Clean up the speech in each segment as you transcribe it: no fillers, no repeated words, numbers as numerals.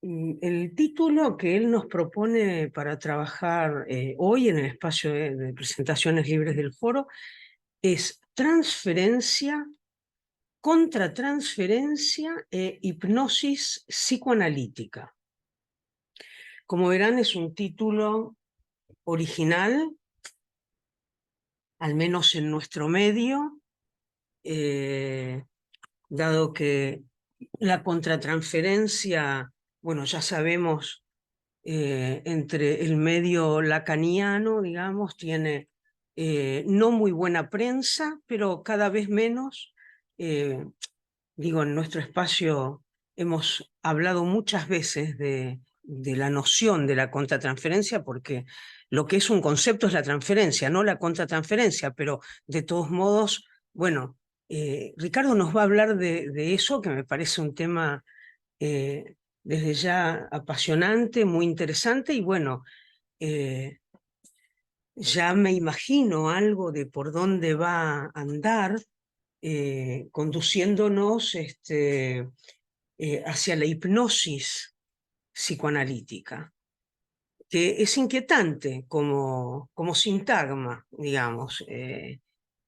El título que él nos propone para trabajar hoy en el espacio de presentaciones libres del foro es Transferencia, Contratransferencia e Hipnosis Psicoanalítica. Como verán, es un título original, al menos en nuestro medio, dado que la contratransferencia, bueno, ya sabemos, entre el medio lacaniano, digamos, tiene no muy buena prensa, pero cada vez menos. Digo, en nuestro espacio hemos hablado muchas veces de la noción de la contratransferencia, porque lo que es un concepto es la transferencia, no la contratransferencia, pero de todos modos, bueno, Ricardo nos va a hablar de eso, que me parece un tema desde ya apasionante, muy interesante, y bueno, ya me imagino algo de por dónde va a andar, conduciéndonos hacia la hipnosis psicoanalítica, que es inquietante como sintagma, digamos,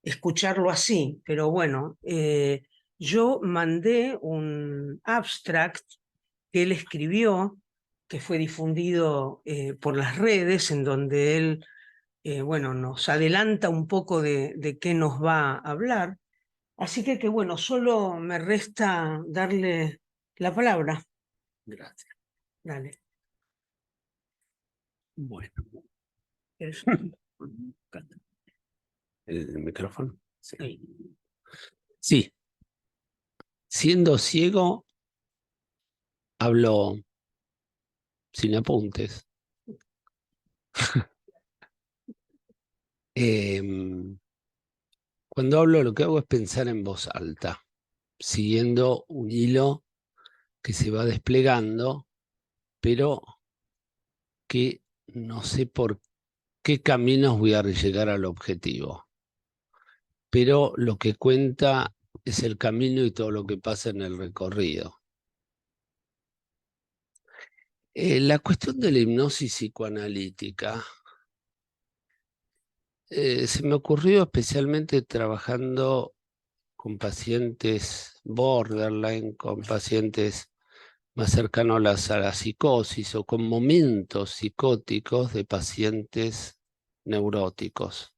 escucharlo así, pero bueno, yo mandé un abstract que él escribió, que fue difundido por las redes, en donde él, bueno, nos adelanta un poco de qué nos va a hablar. Así que bueno, solo me resta darle la palabra. Gracias. Dale. Bueno. ¿Querés? ¿El micrófono? Sí. Sí. Siendo ciego, hablo sin apuntes. Cuando hablo, lo que hago es pensar en voz alta, siguiendo un hilo que se va desplegando, pero que no sé por qué caminos voy a llegar al objetivo. Pero lo que cuenta es el camino y todo lo que pasa en el recorrido. La cuestión de la hipnosis psicoanalítica se me ocurrió especialmente trabajando con pacientes borderline, con pacientes más cercanos a la psicosis o con momentos psicóticos de pacientes neuróticos.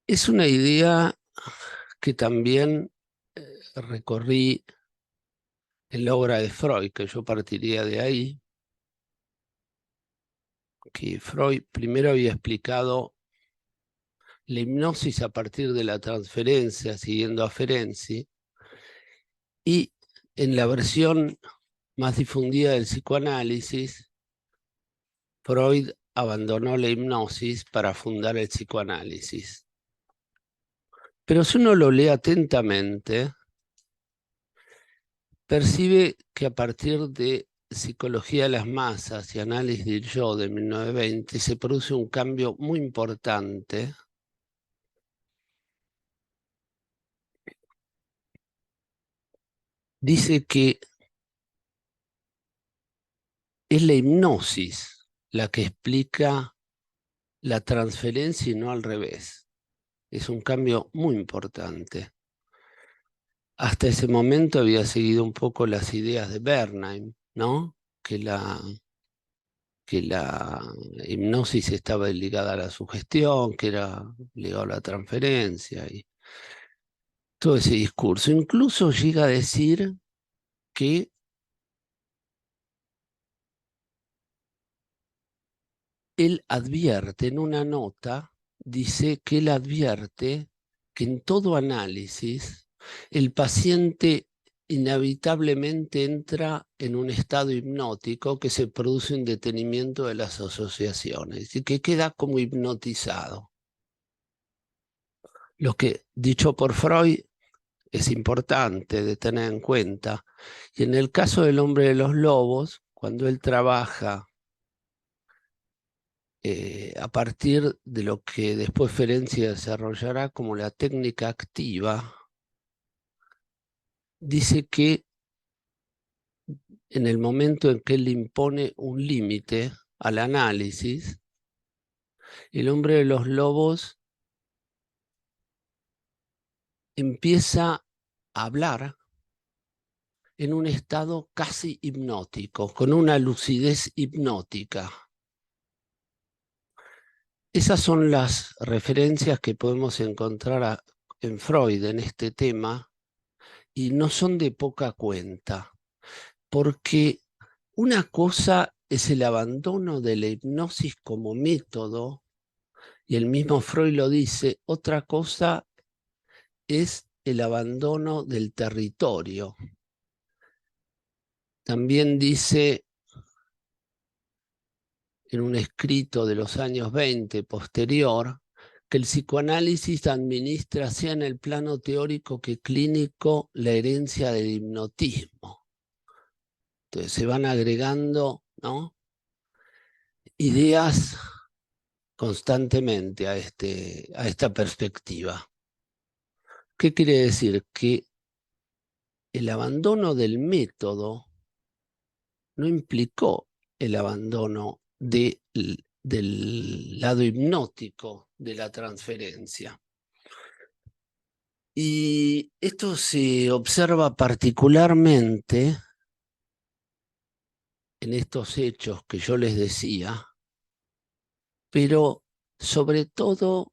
Es una idea que también recorrí en la obra de Freud, que yo partiría de ahí, que Freud primero había explicado la hipnosis a partir de la transferencia, siguiendo a Ferenczi, y en la versión más difundida del psicoanálisis, Freud abandonó la hipnosis para fundar el psicoanálisis. Pero si uno lo lee atentamente, percibe que a partir de Psicología de las Masas y Análisis del Yo de 1920 se produce un cambio muy importante dice que es la hipnosis la que explica la transferencia y no al revés. Es un cambio muy importante. Hasta ese momento había seguido un poco las ideas de Bernheim, ¿no? Que la hipnosis estaba ligada a la sugestión, que era ligada a la transferencia y todo ese discurso. Incluso llega a decir que él advierte en una nota, dice que él advierte que en todo análisis el paciente inevitablemente entra en un estado hipnótico que se produce un detenimiento de las asociaciones y que queda como hipnotizado. Lo que, dicho por Freud, es importante de tener en cuenta. Y en el caso del hombre de los lobos, cuando él trabaja a partir de lo que después Ferenczi desarrollará como la técnica activa, dice que en el momento en que él impone un límite al análisis, el hombre de los lobos empieza a hablar en un estado casi hipnótico, con una lucidez hipnótica. Esas son las referencias que podemos encontrar en Freud en este tema, y no son de poca cuenta, porque una cosa es el abandono de la hipnosis como método, y el mismo Freud lo dice, otra cosa es el abandono del territorio. También dice en un escrito de los años 20 posterior, que el psicoanálisis administra, sea en el plano teórico que clínico, la herencia del hipnotismo. Entonces se van agregando, ¿no?, ideas constantemente a esta perspectiva. ¿Qué quiere decir? Que el abandono del método no implicó el abandono del lado hipnótico de la transferencia. Y esto se observa particularmente en estos hechos que yo les decía, pero sobre todo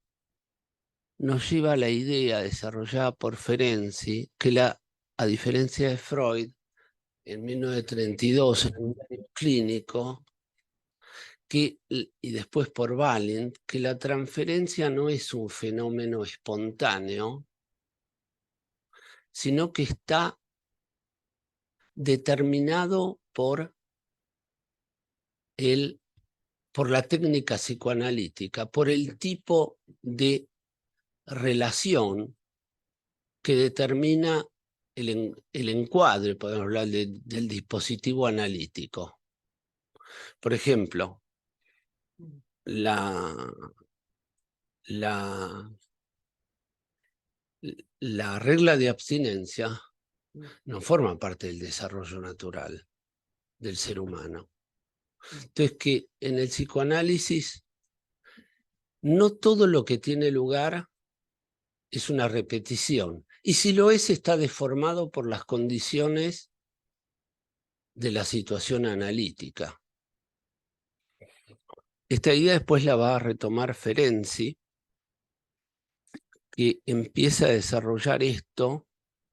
nos lleva a la idea desarrollada por Ferenczi, que a diferencia de Freud, en 1932, en un diario clínico, y después por Valent, que la transferencia no es un fenómeno espontáneo, sino que está determinado por la técnica psicoanalítica, por el tipo de relación que determina el encuadre, podemos hablar del dispositivo analítico. Por ejemplo, la regla de abstinencia no forma parte del desarrollo natural del ser humano. Entonces, que en el psicoanálisis no todo lo que tiene lugar es una repetición, y si lo es, está deformado por las condiciones de la situación analítica. Esta idea después la va a retomar Ferenczi, que empieza a desarrollar esto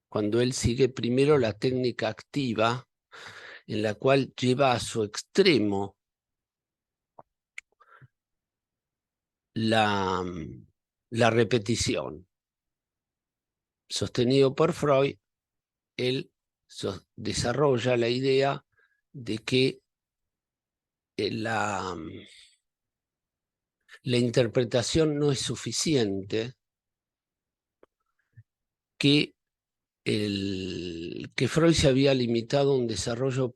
cuando él sigue primero la técnica activa, en la cual lleva a su extremo la repetición. Sostenido por Freud, él desarrolla la idea de que la interpretación no es suficiente, que Freud se había limitado a un desarrollo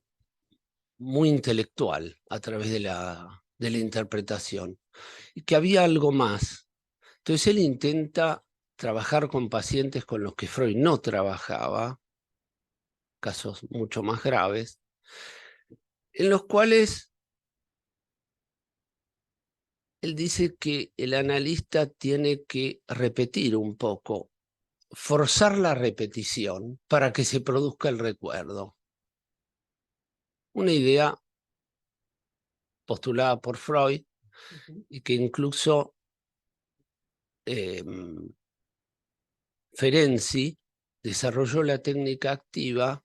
muy intelectual a través de la interpretación, y que había algo más. Entonces él intenta trabajar con pacientes con los que Freud no trabajaba, casos mucho más graves, en los cuales él dice que el analista tiene que repetir un poco, forzar la repetición para que se produzca el recuerdo. Una idea postulada por Freud y que incluso Ferenczi desarrolló la técnica activa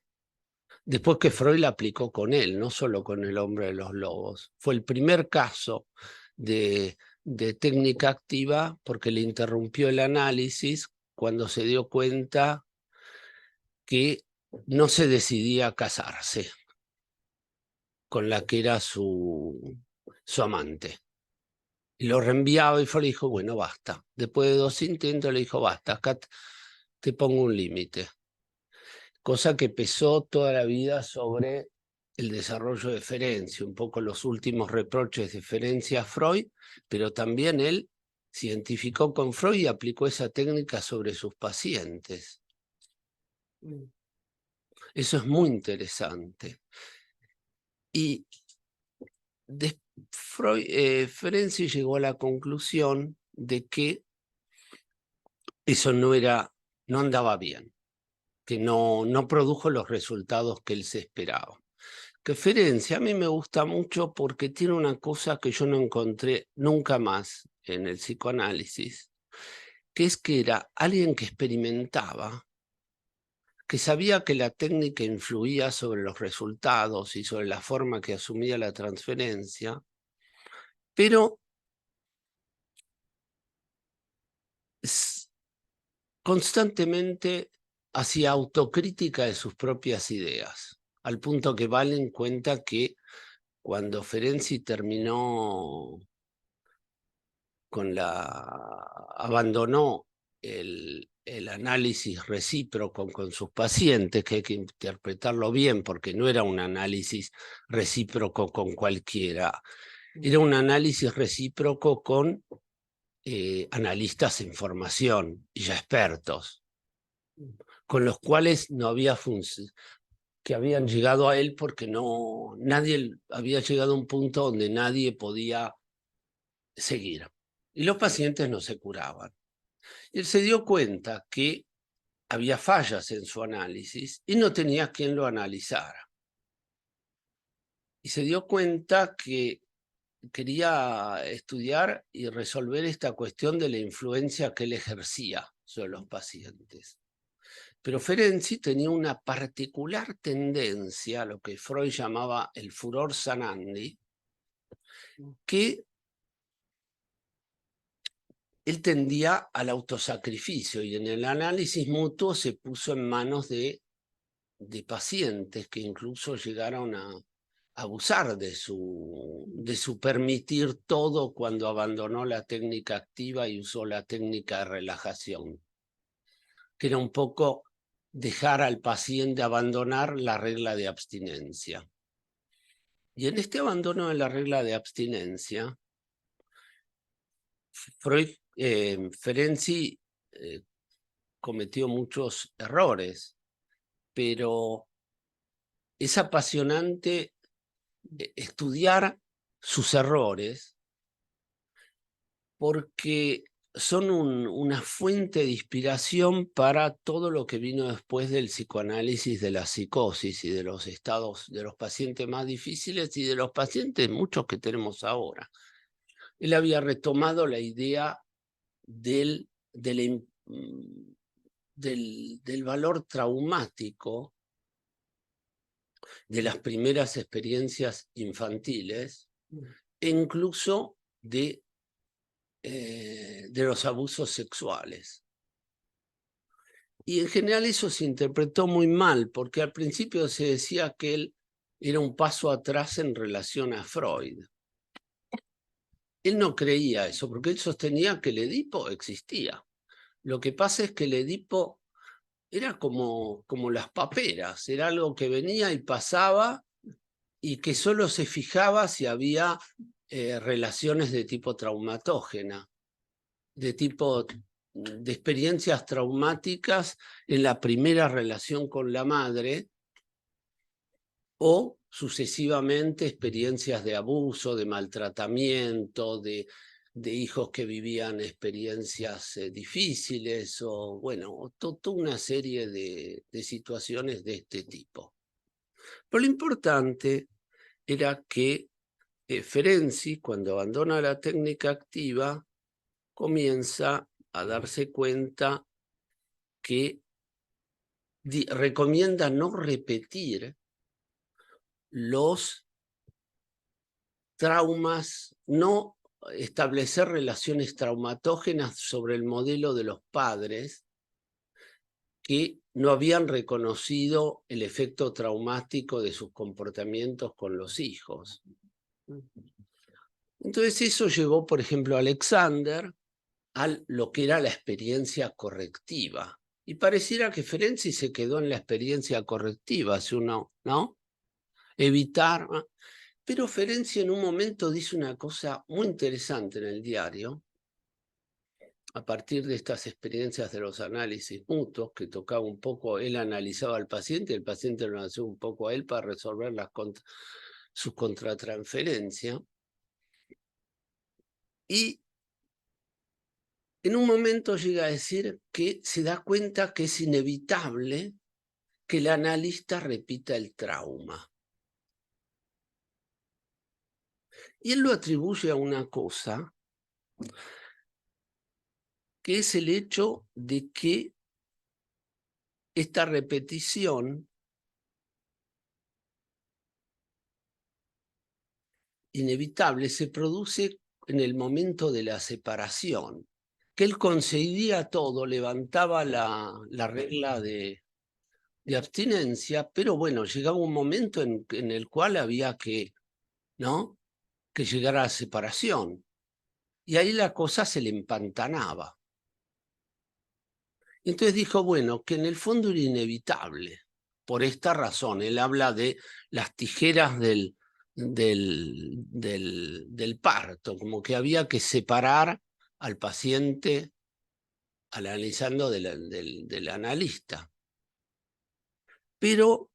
después que Freud la aplicó con él, no solo con el hombre de los lobos. Fue el primer caso de técnica activa porque le interrumpió el análisis cuando se dio cuenta que no se decidía a casarse con la que era su amante. Y lo reenviaba, y Freud dijo, bueno, basta. Después de 2 intentos le dijo, basta, acá te pongo un límite. Cosa que pesó toda la vida sobre el desarrollo de Ferenczi, un poco los últimos reproches de Ferenczi a Freud, pero también él se identificó con Freud y aplicó esa técnica sobre sus pacientes. Eso es muy interesante. Y Ferenczi llegó a la conclusión de que eso no andaba bien, que no produjo los resultados que él se esperaba. Que Ferenczi a mí me gusta mucho porque tiene una cosa que yo no encontré nunca más en el psicoanálisis, que es que era alguien que experimentaba, que sabía que la técnica influía sobre los resultados y sobre la forma que asumía la transferencia, pero constantemente hacía autocrítica de sus propias ideas, al punto que Valen cuenta que cuando Ferenczi terminó abandonó el análisis recíproco con sus pacientes, que hay que interpretarlo bien porque no era un análisis recíproco con cualquiera, era un análisis recíproco con analistas en formación y ya expertos, con los cuales no había que habían llegado a él porque nadie había llegado a un punto donde nadie podía seguir. Y los pacientes no se curaban. Y él se dio cuenta que había fallas en su análisis y no tenía quien lo analizara. Y se dio cuenta que quería estudiar y resolver esta cuestión de la influencia que él ejercía sobre los pacientes. Pero Ferenczi tenía una particular tendencia, a lo que Freud llamaba el furor sanandi, que él tendía al autosacrificio y en el análisis mutuo se puso en manos de pacientes que incluso llegaron a abusar de su permitir todo cuando abandonó la técnica activa y usó la técnica de relajación, que era un poco dejar al paciente abandonar la regla de abstinencia. Y en este abandono de la regla de abstinencia, Ferenczi cometió muchos errores, pero es apasionante estudiar sus errores porque son una fuente de inspiración para todo lo que vino después del psicoanálisis de la psicosis y de los estados de los pacientes más difíciles y de los pacientes muchos que tenemos ahora. Él había retomado la idea del valor traumático de las primeras experiencias infantiles e incluso de los abusos sexuales. Y en general eso se interpretó muy mal, porque al principio se decía que él era un paso atrás en relación a Freud. Él no creía eso, porque él sostenía que el Edipo existía. Lo que pasa es que el Edipo era como las paperas, era algo que venía y pasaba y que solo se fijaba si había relaciones de tipo traumatógena, de experiencias traumáticas en la primera relación con la madre o sucesivamente experiencias de abuso, de maltratamiento, de hijos que vivían experiencias difíciles o, bueno, toda una serie de situaciones de este tipo. Pero lo importante era que Ferenczi, cuando abandona la técnica activa, comienza a darse cuenta que recomienda no repetir los traumas, no establecer relaciones traumatógenas sobre el modelo de los padres que no habían reconocido el efecto traumático de sus comportamientos con los hijos. Entonces eso llevó, por ejemplo, a Alexander a lo que era la experiencia correctiva. Y pareciera que Ferenczi se quedó en la experiencia correctiva, si uno, ¿no? Evitar. Pero Ferenczi en un momento dice una cosa muy interesante en el diario, a partir de estas experiencias de los análisis mutuos, que tocaba un poco, él analizaba al paciente, el paciente lo analizó un poco a él para resolver sus contratransferencias. Y en un momento llega a decir que se da cuenta que es inevitable que el analista repita el trauma. Y él lo atribuye a una cosa, que es el hecho de que esta repetición inevitable se produce en el momento de la separación, que él concedía todo, levantaba la regla de abstinencia, pero bueno, llegaba un momento en el cual había que, ¿no?, que llegar a la separación. Y ahí la cosa se le empantanaba. Entonces dijo, bueno, que en el fondo era inevitable. Por esta razón, él habla de las tijeras del parto, como que había que separar al paciente analizando del analista. Pero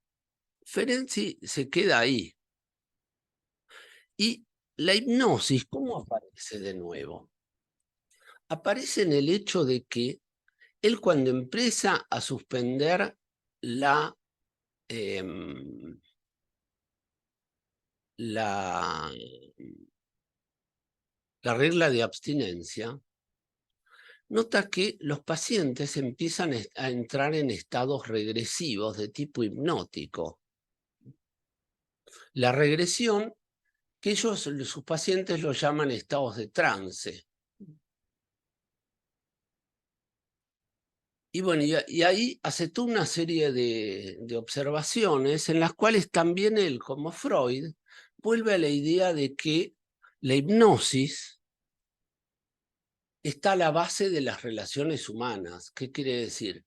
Ferenczi se queda ahí. Y la hipnosis, ¿cómo aparece de nuevo? Aparece en el hecho de que él, cuando empieza a suspender la regla de abstinencia, nota que los pacientes empiezan a entrar en estados regresivos de tipo hipnótico. La regresión, que sus pacientes lo llaman estados de trance. Y bueno, y ahí hace toda una serie de observaciones en las cuales también él, como Freud, vuelve a la idea de que la hipnosis está a la base de las relaciones humanas. ¿Qué quiere decir?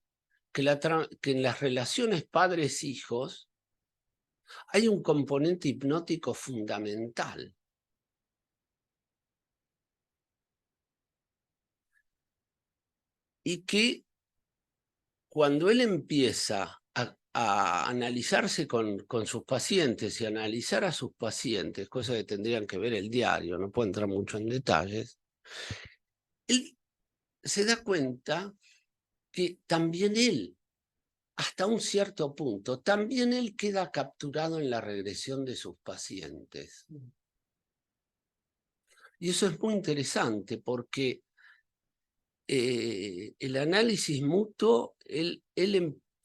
Que en las relaciones padres-hijos hay un componente hipnótico fundamental. Y que cuando él empieza a analizarse con sus pacientes y analizar a sus pacientes, cosa que tendrían que ver el diario, no puedo entrar mucho en detalles, él se da cuenta que también él, hasta un cierto punto, también él queda capturado en la regresión de sus pacientes. Y eso es muy interesante porque el análisis mutuo, él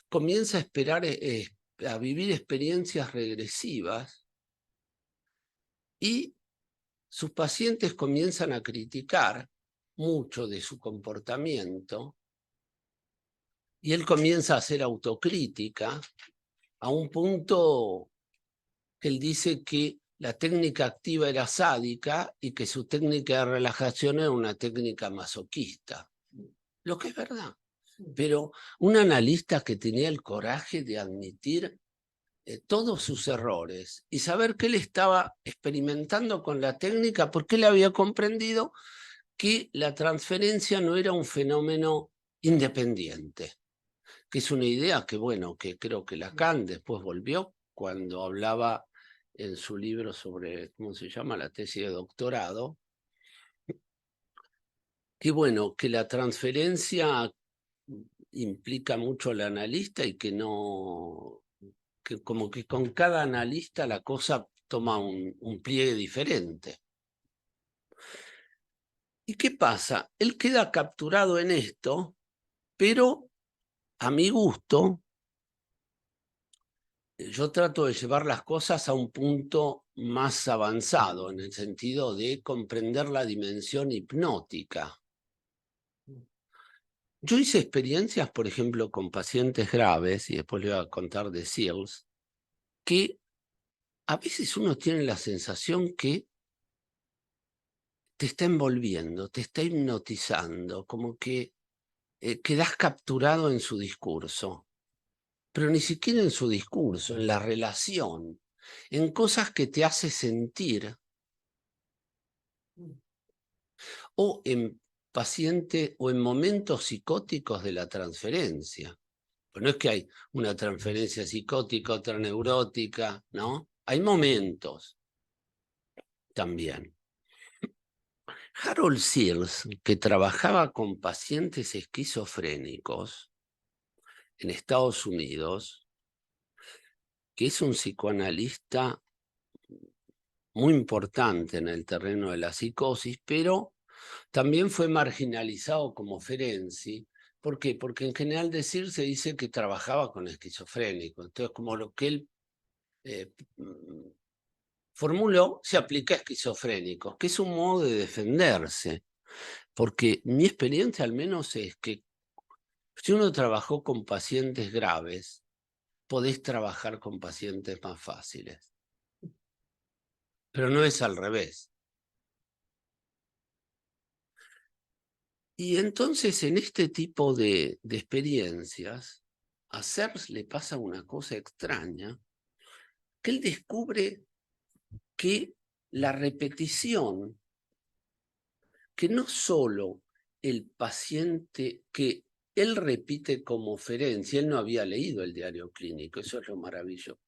comienza a esperar, a vivir experiencias regresivas y sus pacientes comienzan a criticar mucho de su comportamiento y él comienza a hacer autocrítica a un punto que él dice que la técnica activa era sádica y que su técnica de relajación era una técnica masoquista. Lo que es verdad. Pero un analista que tenía el coraje de admitir todos sus errores y saber que él estaba experimentando con la técnica porque él había comprendido que la transferencia no era un fenómeno independiente, que es una idea que, bueno, que creo que Lacan después volvió cuando hablaba en su libro sobre, ¿cómo se llama?, la tesis de doctorado, que bueno, que la transferencia implica mucho al analista y que no, que como que con cada analista la cosa toma un pliegue diferente. ¿Y qué pasa? Él queda capturado en esto, pero a mi gusto, yo trato de llevar las cosas a un punto más avanzado, en el sentido de comprender la dimensión hipnótica. Yo hice experiencias, por ejemplo, con pacientes graves, y después le voy a contar de Seals, que a veces uno tiene la sensación que te está envolviendo, te está hipnotizando, como que quedas capturado en su discurso, pero ni siquiera en su discurso, en la relación, en cosas que te hace sentir, o en pacientes o en momentos psicóticos de la transferencia. Pues no es que hay una transferencia psicótica, otra neurótica, ¿no? Hay momentos también. Harold Sears, que trabajaba con pacientes esquizofrénicos en Estados Unidos, que es un psicoanalista muy importante en el terreno de la psicosis, pero también fue marginalizado como Ferenczi. ¿Por qué? Porque en general se dice que trabajaba con esquizofrénicos. Entonces, como lo que él formuló se aplica a esquizofrénicos, que es un modo de defenderse. Porque mi experiencia al menos es que si uno trabajó con pacientes graves, podés trabajar con pacientes más fáciles. Pero no es al revés. Y entonces en este tipo de experiencias, a Sears le pasa una cosa extraña, que él descubre que la repetición, que no solo el paciente, que él repite como Ferenczi, él no había leído el diario clínico, eso es lo maravilloso.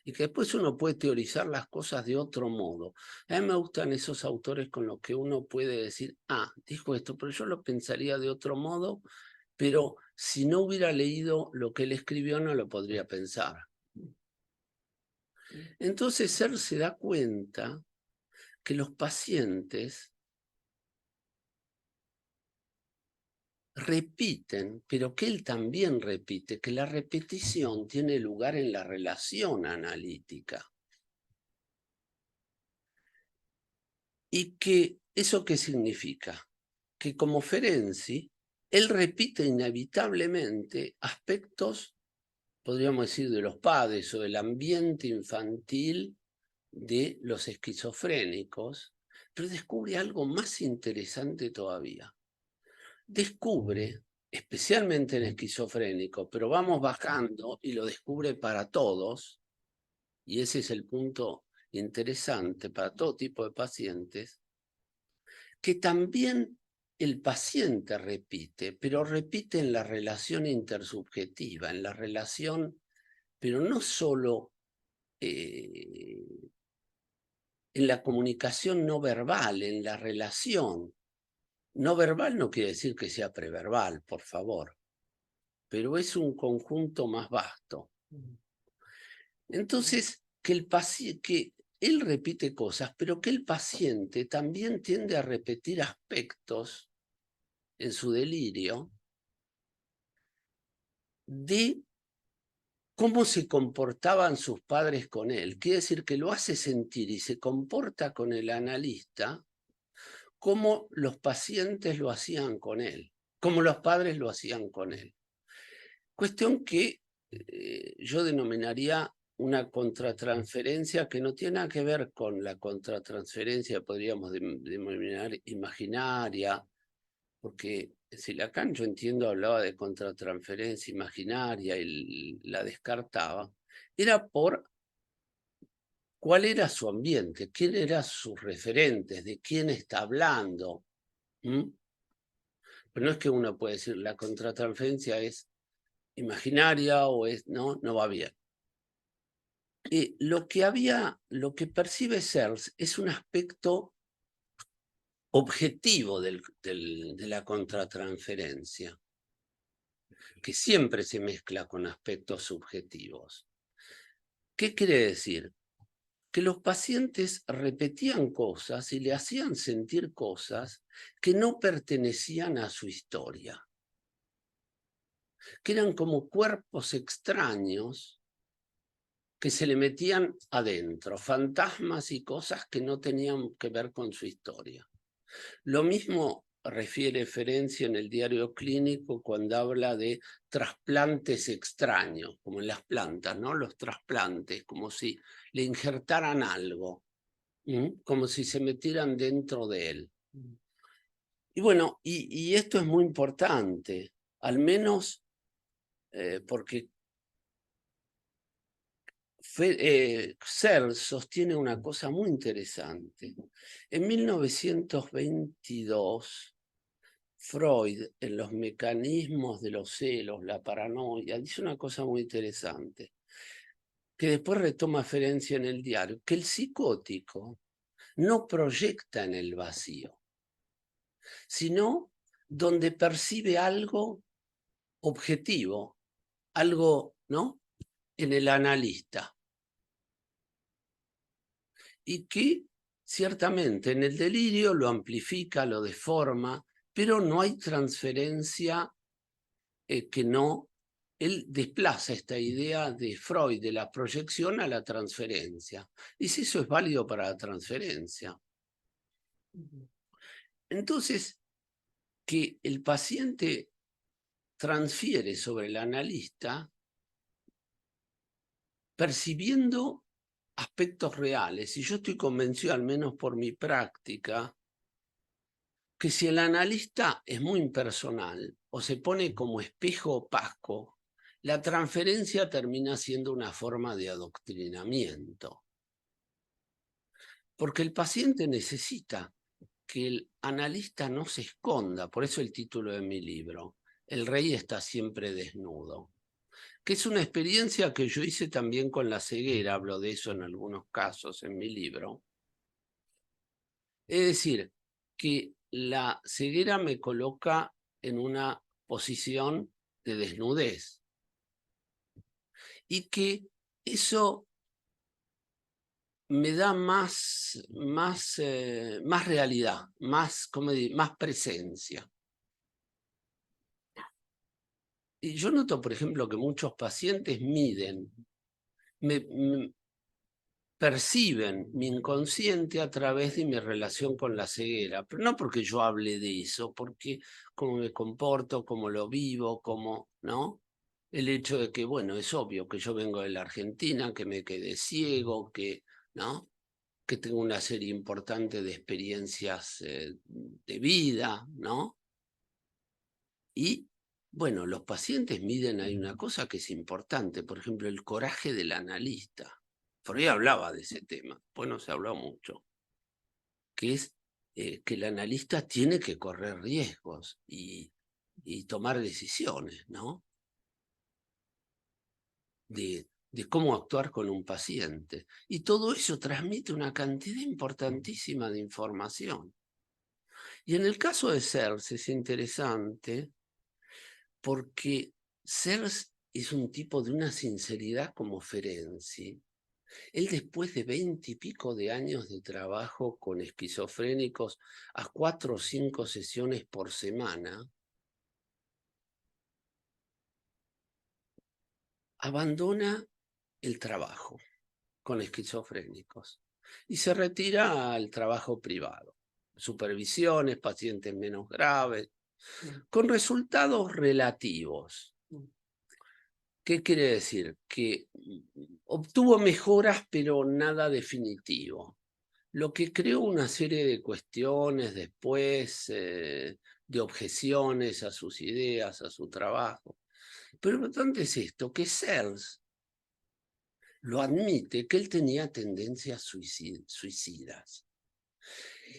Y que después uno puede teorizar las cosas de otro modo. A mí me gustan esos autores con los que uno puede decir, ah, dijo esto, pero yo lo pensaría de otro modo, pero si no hubiera leído lo que él escribió no lo podría pensar. Entonces Sears se da cuenta que los pacientes repiten, pero que él también repite, que la repetición tiene lugar en la relación analítica. ¿Y que eso qué significa? Que como Ferenczi, él repite inevitablemente aspectos, podríamos decir, de los padres o del ambiente infantil de los esquizofrénicos, pero descubre algo más interesante todavía. Descubre, especialmente en esquizofrénico, pero vamos bajando y lo descubre para todos, y ese es el punto interesante para todo tipo de pacientes, que también el paciente repite, pero repite en la relación intersubjetiva, en la relación, pero no solo en la comunicación no verbal, en la relación. No verbal no quiere decir que sea preverbal, por favor, pero es un conjunto más vasto. Entonces, que él repite cosas, pero que el paciente también tiende a repetir aspectos en su delirio de cómo se comportaban sus padres con él. Quiere decir que lo hace sentir y se comporta con el analista como los pacientes lo hacían con él, como los padres lo hacían con él. Cuestión que yo denominaría una contratransferencia que no tiene nada que ver con la contratransferencia, podríamos denominar imaginaria, porque si Lacan, yo entiendo, hablaba de contratransferencia imaginaria y la descartaba, era por cuál era su ambiente, quién eran sus referentes, de quién está hablando. Pero no es que uno puede decir la contratransferencia es imaginaria o es, no va bien. Lo que percibe Searle es un aspecto objetivo de la contratransferencia, que siempre se mezcla con aspectos subjetivos. ¿Qué quiere decir? Que los pacientes repetían cosas y le hacían sentir cosas que no pertenecían a su historia, que eran como cuerpos extraños que se le metían adentro, fantasmas y cosas que no tenían que ver con su historia. Lo mismo refiere Ferenczi en el diario clínico cuando habla de trasplantes extraños, como en las plantas, ¿no? Los trasplantes, como si le injertaran algo, como si se metieran dentro de él. Y bueno, y esto es muy importante, al menos porque Searle sostiene una cosa muy interesante. En 1922, Freud en los mecanismos de los celos, la paranoia, dice una cosa muy interesante, que después retoma Ferencia en el diario, que el psicótico no proyecta en el vacío, sino donde percibe algo objetivo, algo, ¿no?, en el analista. Y que ciertamente en el delirio lo amplifica, lo deforma, pero no hay transferencia que no... Él desplaza esta idea de Freud, de la proyección a la transferencia. Y si eso es válido para la transferencia. Entonces, que el paciente transfiere sobre el analista percibiendo aspectos reales. Y yo estoy convencido, al menos por mi práctica, que si el analista es muy impersonal o se pone como espejo opaco, la transferencia termina siendo una forma de adoctrinamiento. Porque el paciente necesita que el analista no se esconda, por eso el título de mi libro, El rey está siempre desnudo, que es una experiencia que yo hice también con la ceguera, hablo de eso en algunos casos en mi libro. Es decir, que la ceguera me coloca en una posición de desnudez y que eso me da más realidad, más presencia. Y yo noto, por ejemplo, que muchos pacientes perciben mi inconsciente a través de mi relación con la ceguera, pero no porque yo hable de eso, porque cómo me comporto, cómo lo vivo, cómo, ¿no? El hecho de que, bueno, es obvio que yo vengo de la Argentina, que me quedé ciego, que, ¿no?, que tengo una serie importante de experiencias de vida, ¿no? Y, bueno, los pacientes miden, hay una cosa que es importante, por ejemplo, el coraje del analista. Freud hablaba de ese tema, pues no se habló mucho, que es que el analista tiene que correr riesgos y tomar decisiones, ¿no?, de cómo actuar con un paciente. Y todo eso transmite una cantidad importantísima de información. Y en el caso de Searls es interesante porque Searls es un tipo de una sinceridad como Ferenczi. Él, después de 20 y pico de años de trabajo con esquizofrénicos a 4 o 5 sesiones por semana, abandona el trabajo con esquizofrénicos y se retira al trabajo privado. Supervisiones, pacientes menos graves, con resultados relativos. ¿Qué quiere decir? Que obtuvo mejoras, pero nada definitivo. Lo que creó una serie de cuestiones después, de objeciones a sus ideas, a su trabajo. Pero lo importante es esto, que Searls lo admite, que él tenía tendencias suicidas.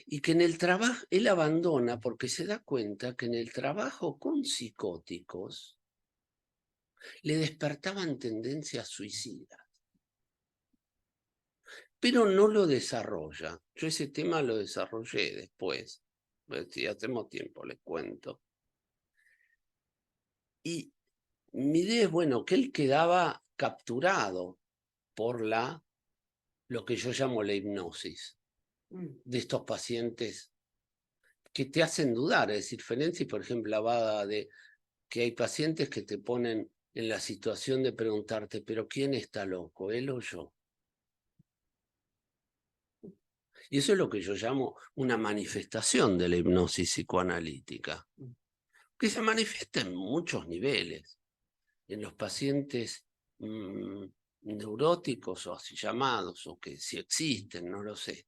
Y que en el trabajo, él abandona porque se da cuenta que en el trabajo con psicóticos le despertaban tendencias suicidas. Pero no lo desarrolla. Yo ese tema lo desarrollé después. Si hacemos tiempo, les cuento. Y mi idea es, bueno, que él quedaba capturado por lo que yo llamo la hipnosis de estos pacientes que te hacen dudar. Es decir, Ferenczi, por ejemplo, hablaba de que hay pacientes que te ponen en la situación de preguntarte, ¿pero quién está loco, él o yo? Y eso es lo que yo llamo una manifestación de la hipnosis psicoanalítica, que se manifiesta en muchos niveles. En los pacientes neuróticos o así llamados, o que si existen, no lo sé,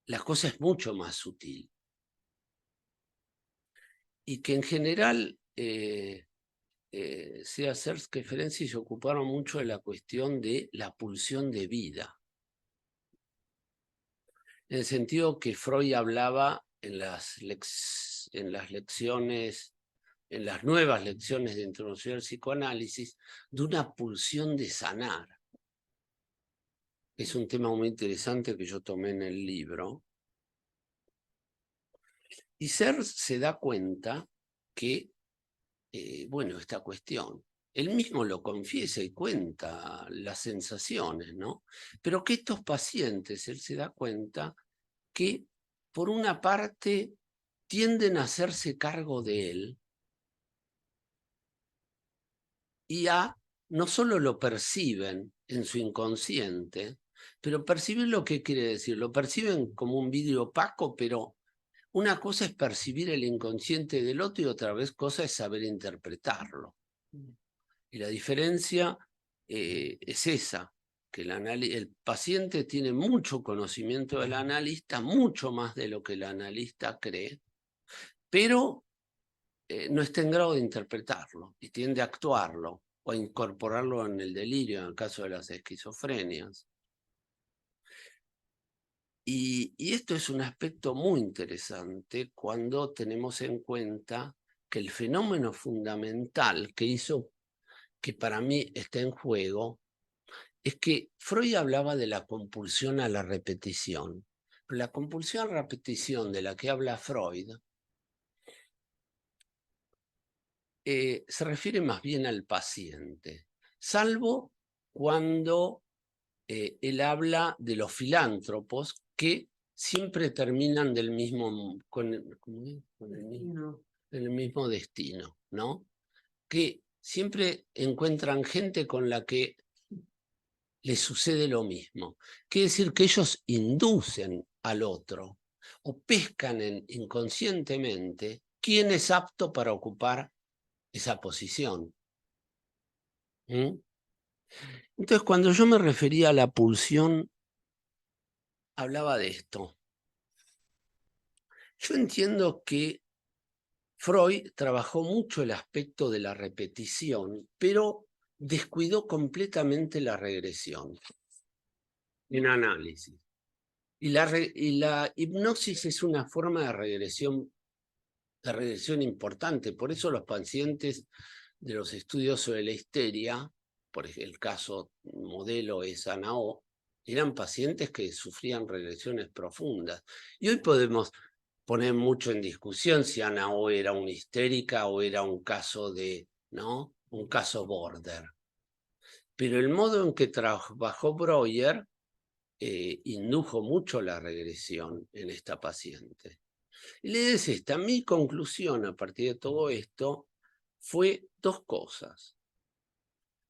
la cosa es mucho más sutil. Y que en general, sea Searls que Ferenczi se ocuparon mucho de la cuestión de la pulsión de vida. En el sentido que Freud hablaba en las lecciones, en las nuevas lecciones de introducción al psicoanálisis, de una pulsión de sanar. Es un tema muy interesante que yo tomé en el libro. Y Searle se da cuenta que, bueno, esta cuestión, él mismo lo confiesa y cuenta las sensaciones, ¿no? Pero que estos pacientes, él se da cuenta que, por una parte, tienden a hacerse cargo de él y no solo lo perciben en su inconsciente, pero perciben lo que quiere decir, lo perciben como un vidrio opaco, pero una cosa es percibir el inconsciente del otro y otra vez cosa es saber interpretarlo. Y la diferencia es esa, que el paciente tiene mucho conocimiento del analista, mucho más de lo que el analista cree, pero no está en grado de interpretarlo y tiende a actuarlo o a incorporarlo en el delirio, en el caso de las esquizofrenias. Y esto es un aspecto muy interesante cuando tenemos en cuenta que el fenómeno fundamental que hizo que para mí está en juego es que Freud hablaba de la compulsión a la repetición. Pero la compulsión a la repetición de la que habla Freud se refiere más bien al paciente, salvo cuando él habla de los filántropos que siempre terminan con el mismo destino, ¿no? Que siempre encuentran gente con la que les sucede lo mismo. Quiere decir que ellos inducen al otro o pescan inconscientemente quién es apto para ocupar esa posición. ¿Mm? Entonces, cuando yo me refería a la pulsión, hablaba de esto. Yo entiendo que Freud trabajó mucho el aspecto de la repetición, pero descuidó completamente la regresión en análisis. Y la hipnosis es una forma de regresión importante. Por eso los pacientes de los estudios sobre la histeria, por el caso modelo es Anao, eran pacientes que sufrían regresiones profundas. Y hoy podemos poner mucho en discusión si Anao era una histérica o era un caso ¿no? Un caso border. Pero el modo en que trabajó Breuer indujo mucho la regresión en esta paciente. Y le decía esta, mi conclusión a partir de todo esto fue dos cosas.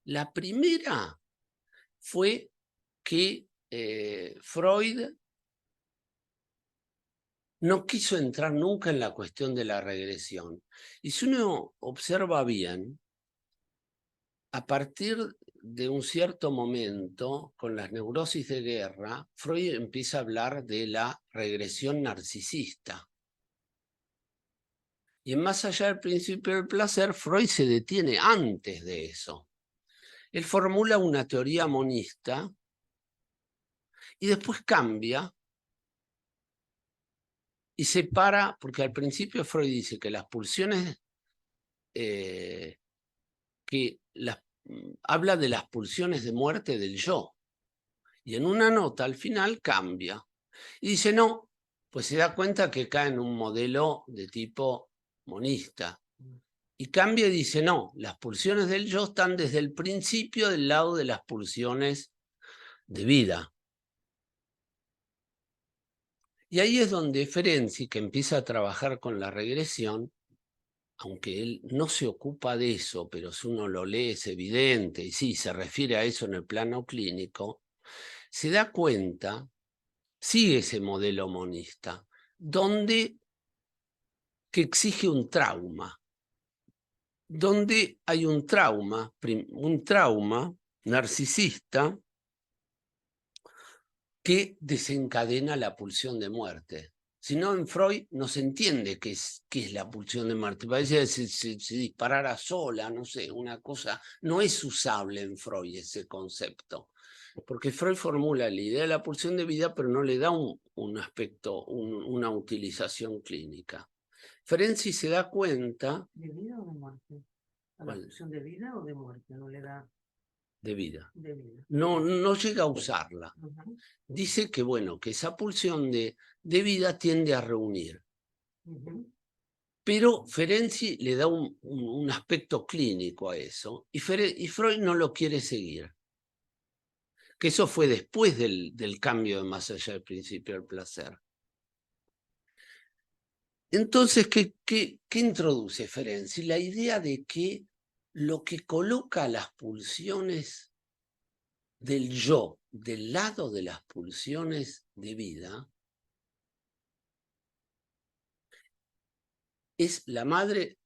La primera fue que Freud no quiso entrar nunca en la cuestión de la regresión. Y si uno observa bien, a partir de un cierto momento, con las neurosis de guerra, Freud empieza a hablar de la regresión narcisista. Y en Más allá del principio del placer, Freud se detiene antes de eso. Él formula una teoría monista y después cambia y separa, porque al principio Freud dice que las pulsiones, habla de las pulsiones de muerte del yo. Y en una nota al final cambia. Y dice, no, pues se da cuenta que cae en un modelo de tipo monista. Y cambia y dice, no, las pulsiones del yo están desde el principio del lado de las pulsiones de vida. Y ahí es donde Ferenczi, que empieza a trabajar con la regresión, aunque él no se ocupa de eso, pero si uno lo lee es evidente, y sí, se refiere a eso en el plano clínico, se da cuenta, sigue ese modelo monista, donde que exige un trauma, donde hay un trauma narcisista que desencadena la pulsión de muerte. Si no, en Freud no se entiende qué es la pulsión de muerte. Parece que se disparara sola, no sé, una cosa. No es usable en Freud ese concepto. porque Freud formula la idea de la pulsión de vida, pero no le da un aspecto, una utilización clínica. Ferenczi se da cuenta... ¿De vida o de muerte? ¿A la pulsión de vida o de muerte? No le da... De vida. De vida. No llega a usarla. Dice que, bueno, que esa pulsión de vida tiende a reunir. Pero Ferenczi le da un aspecto clínico a eso, y Freud no lo quiere seguir. Que eso fue después del cambio de más allá del principio del placer. Entonces, ¿qué introduce Ferenczi? La idea de que lo que coloca las pulsiones del yo del lado de las pulsiones de vida es la madre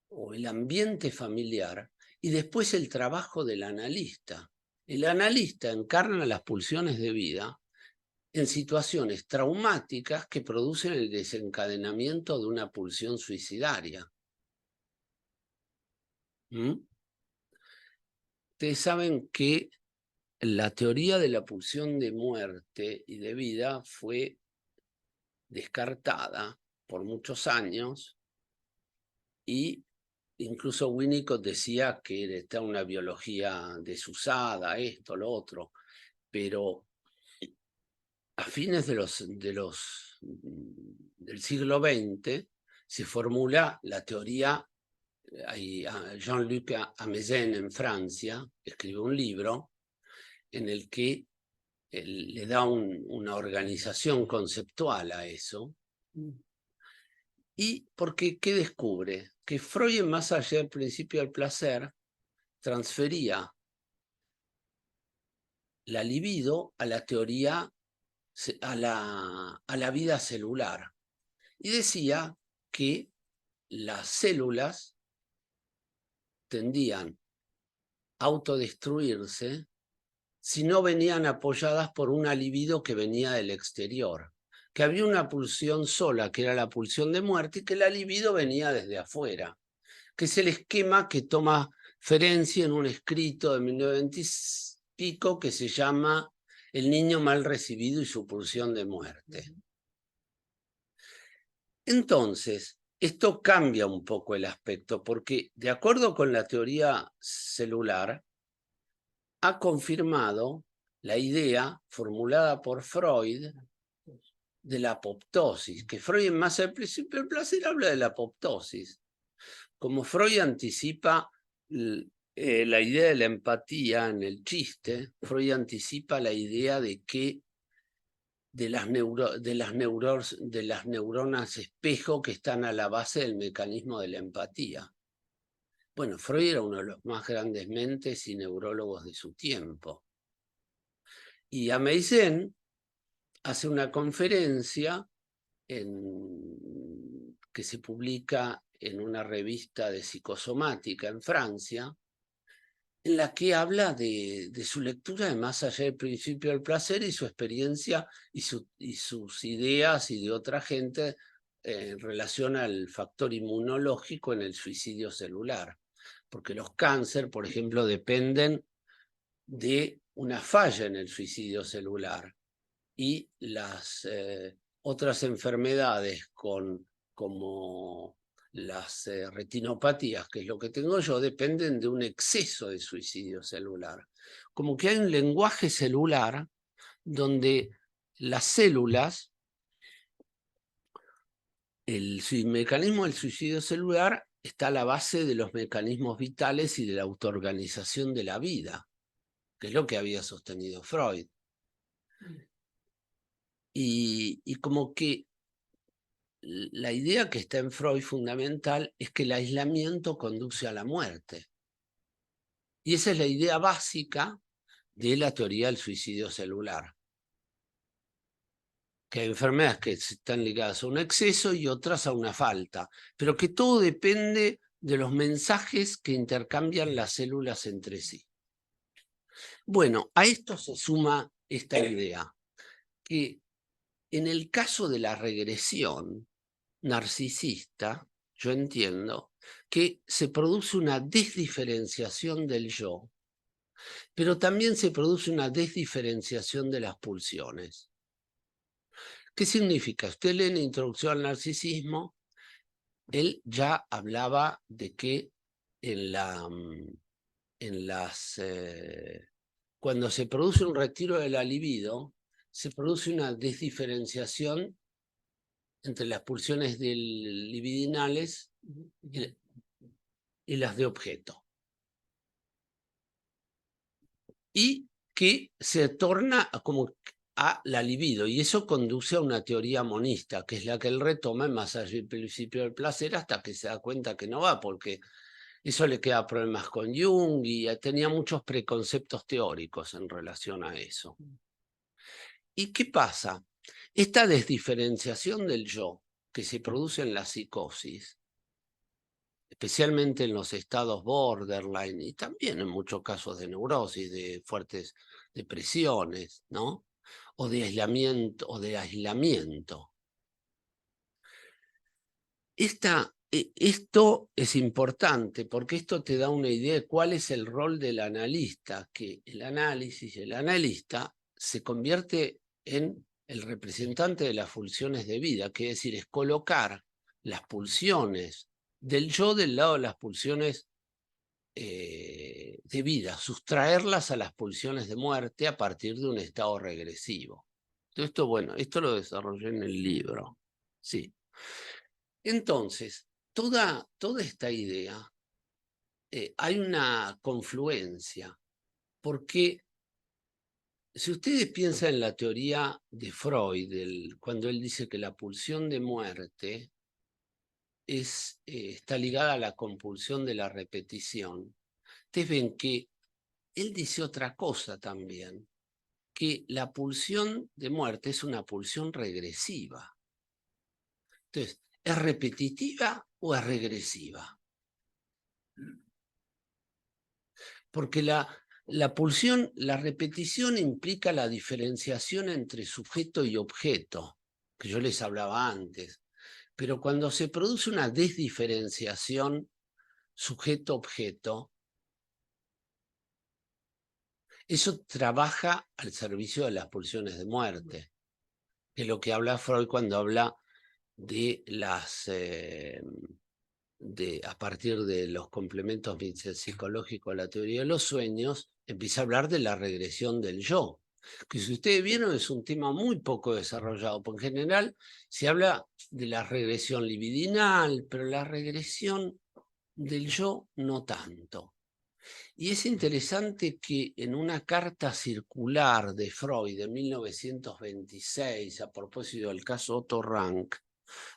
o el ambiente familiar y después el trabajo del analista. El analista encarna las pulsiones de vida en situaciones traumáticas que producen el desencadenamiento de una pulsión suicidaria. Ustedes saben que la teoría de la pulsión de muerte y de vida fue descartada por muchos años y incluso Winnicott decía que está una biología desusada, esto, lo otro, pero a fines del siglo XX se formula la teoría, Jean-Luc Amezen en Francia escribe un libro en el que le da una organización conceptual a eso. Y porque, ¿qué descubre? Que Freud, más allá del principio del placer, transfería la libido a la teoría, a la vida celular. Y decía que las células tendían a autodestruirse si no venían apoyadas por una libido que venía del exterior, que había una pulsión sola, que era la pulsión de muerte, y que la libido venía desde afuera, que es el esquema que toma Ferenczi en un escrito de 1920 y pico que se llama El niño mal recibido y su pulsión de muerte. Entonces, esto cambia un poco el aspecto, porque de acuerdo con la teoría celular, ha confirmado la idea formulada por Freud de la apoptosis, que Freud en Más al principio del placer habla de la apoptosis. Como Freud anticipa la idea de la empatía en el chiste, Freud anticipa la idea de que de las neuronas espejo que están a la base del mecanismo de la empatía. Bueno, Freud era uno de los más grandes mentes y neurólogos de su tiempo. Y Ameisen hace una conferencia que se publica en una revista de psicosomática en Francia, en la que habla de su lectura de Más allá del principio del placer y su experiencia y sus ideas y de otra gente en relación al factor inmunológico en el suicidio celular. Porque los cánceres, por ejemplo, dependen de una falla en el suicidio celular y las otras enfermedades como las retinopatías, que es lo que tengo yo, dependen de un exceso de suicidio celular. Como que hay un lenguaje celular donde las células, el mecanismo del suicidio celular está a la base de los mecanismos vitales y de la autoorganización de la vida, que es lo que había sostenido Freud. Y como que la idea que está en Freud fundamental es que el aislamiento conduce a la muerte. Y esa es la idea básica de la teoría del suicidio celular. Que hay enfermedades que están ligadas a un exceso y otras a una falta, pero que todo depende de los mensajes que intercambian las células entre sí. Bueno, a esto se suma esta idea, que en el caso de la regresión narcisista, yo entiendo que se produce una desdiferenciación del yo Pero también se produce una desdiferenciación de las pulsiones. ¿Qué significa? Usted lee en Introducción al Narcisismo, él ya hablaba de que en cuando se produce un retiro de la libido, se produce una desdiferenciación entre las pulsiones libidinales y las de objeto. Y que se torna como a la libido, y eso conduce a una teoría monista, que es la que él retoma en Más allá del principio del placer, hasta que se da cuenta que no va, porque eso le queda problemas con Jung, y tenía muchos preconceptos teóricos en relación a eso. ¿Y qué pasa? Esta desdiferenciación del yo que se produce en la psicosis, especialmente en los estados borderline y también en muchos casos de neurosis, de fuertes depresiones, ¿no? O de aislamiento. Esto es importante porque esto te da una idea de cuál es el rol del analista, que el análisis, el analista se convierte en el representante de las pulsiones de vida, que es decir, es colocar las pulsiones del yo del lado de las pulsiones de vida, sustraerlas a las pulsiones de muerte a partir de un estado regresivo. Esto, bueno, esto lo desarrollé en el libro, sí. Entonces, toda esta idea, hay una confluencia, porque si ustedes piensan en la teoría de Freud, cuando él dice que la pulsión de muerte está ligada a la compulsión de la repetición, ustedes ven que él dice otra cosa también, que la pulsión de muerte es una pulsión regresiva. Entonces, ¿es repetitiva o es regresiva? Porque la pulsión, la repetición implica la diferenciación entre sujeto y objeto, que yo les hablaba antes. Pero cuando se produce una desdiferenciación sujeto-objeto, eso trabaja al servicio de las pulsiones de muerte, que es lo que habla Freud cuando habla de a partir de los complementos psicológicos a la teoría de los sueños, empieza a hablar de la regresión del yo, que si ustedes vieron es un tema muy poco desarrollado, porque en general se habla de la regresión libidinal, pero la regresión del yo no tanto. Y es interesante que en una carta circular de Freud de 1926, a propósito del caso Otto Rank,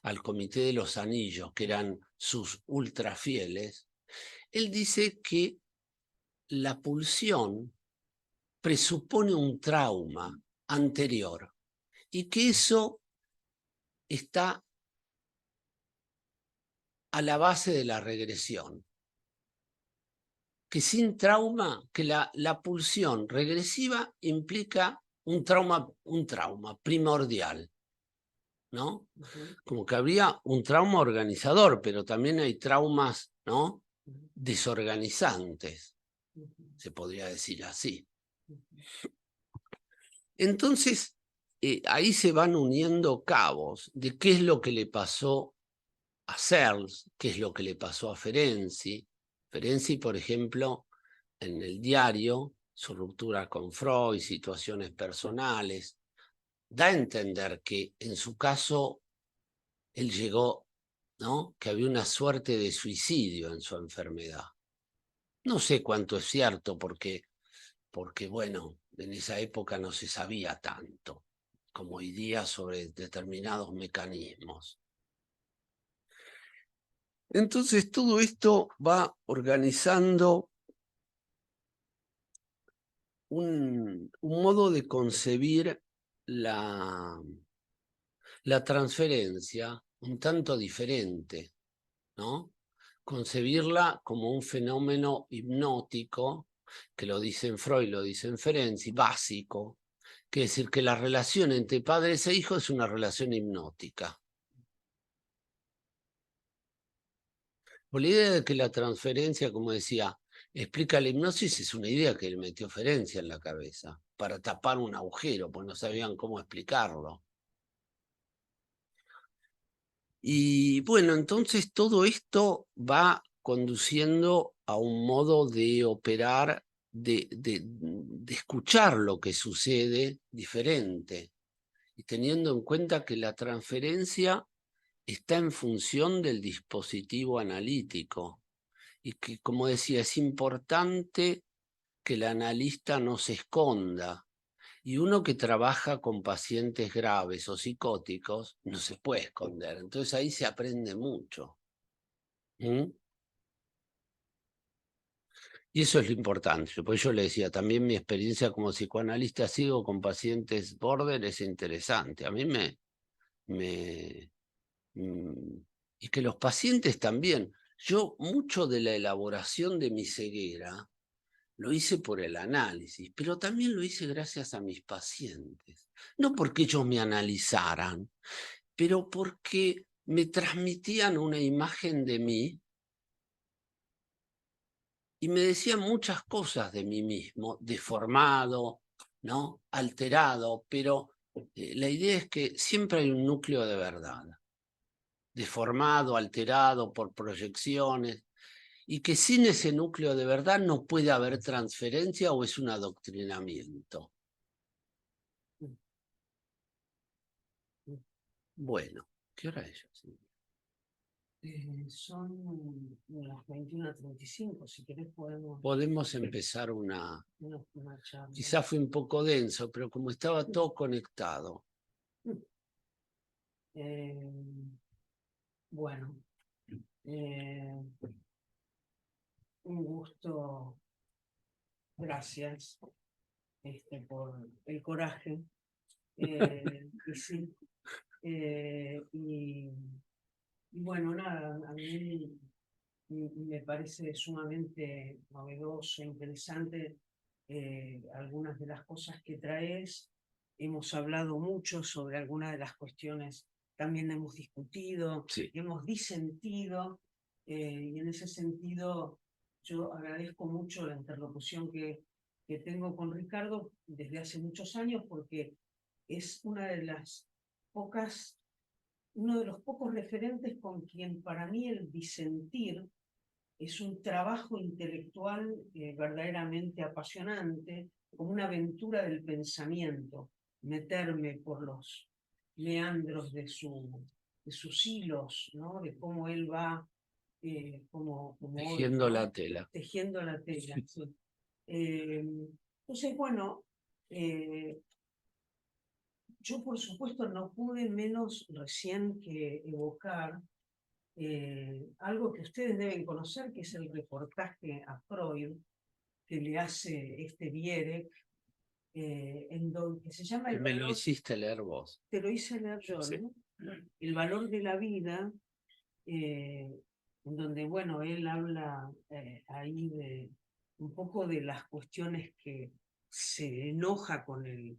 al Comité de los Anillos, que eran sus ultrafieles, él dice que la pulsión presupone un trauma anterior y que eso está a la base de la regresión. Que sin trauma, que la pulsión regresiva implica un trauma primordial, ¿no? Como que habría un trauma organizador, pero también hay traumas, ¿no?, desorganizantes, se podría decir así. Entonces, ahí se van uniendo cabos de qué es lo que le pasó a Searles, qué es lo que le pasó a Ferenczi. Ferenczi, por ejemplo, en el diario, su ruptura con Freud, situaciones personales, da a entender que en su caso él llegó, ¿no?, que había una suerte de suicidio en su enfermedad. No sé cuánto es cierto porque bueno, en esa época no se sabía tanto como hoy día sobre determinados mecanismos. Entonces todo esto va organizando un modo de concebir la transferencia un tanto diferente, ¿no? Concebirla como un fenómeno hipnótico, que lo dicen Freud, lo dicen Ferenczi, básico, que es decir que la relación entre padres e hijos es una relación hipnótica. Por la idea de que la transferencia, como decía, explica la hipnosis, es una idea que le metió Ferencia en la cabeza, para tapar un agujero, pues no sabían cómo explicarlo. Y bueno, entonces todo esto va conduciendo a un modo de operar, de escuchar lo que sucede diferente, y teniendo en cuenta que la transferencia está en función del dispositivo analítico, y que, como decía, es importante que el analista no se esconda. Y uno que trabaja con pacientes graves o psicóticos no se puede esconder. Entonces ahí se aprende mucho. ¿Mm? Y eso es lo importante. Pues yo le decía, también mi experiencia como psicoanalista sigo con pacientes border es interesante. A mí me mm, y que los pacientes también. Yo mucho de la elaboración de mi ceguera lo hice por el análisis, pero también lo hice gracias a mis pacientes. No porque ellos me analizaran, pero porque me transmitían una imagen de mí y me decían muchas cosas de mí mismo, deformado, ¿no? Alterado, pero la idea es que siempre hay un núcleo de verdad, deformado, alterado por proyecciones, y que sin ese núcleo de verdad no puede haber transferencia o es un adoctrinamiento. Bueno, ¿qué hora es? Son las 21:35, si querés Podemos empezar una charla. Quizás fue un poco denso, pero como estaba todo conectado. Bueno, un gusto, gracias por el coraje. Y sí, y bueno, nada, a mí me parece sumamente novedoso, interesante algunas de las cosas que traes. Hemos hablado mucho sobre algunas de las cuestiones, también hemos discutido, Sí. hemos disentido, y en ese sentido yo agradezco mucho la interlocución que tengo con Ricardo desde hace muchos años, porque es uno de los pocos referentes con quien para mí el disentir es un trabajo intelectual verdaderamente apasionante, como una aventura del pensamiento, meterme por los meandros de sus hilos, ¿no? De cómo él va Tejiendo hoy, ¿no? la tela. Tejiendo la tela. Sí. Entonces, bueno, yo por supuesto no pude menos recién que evocar algo que ustedes deben conocer, que es el reportaje a Freud que le hace Vierek, que se llama Que me lo hiciste leer vos. Te lo hice leer yo, Sí. ¿no? El valor de la vida, en donde, bueno, él habla ahí de un poco de las cuestiones que se enoja con el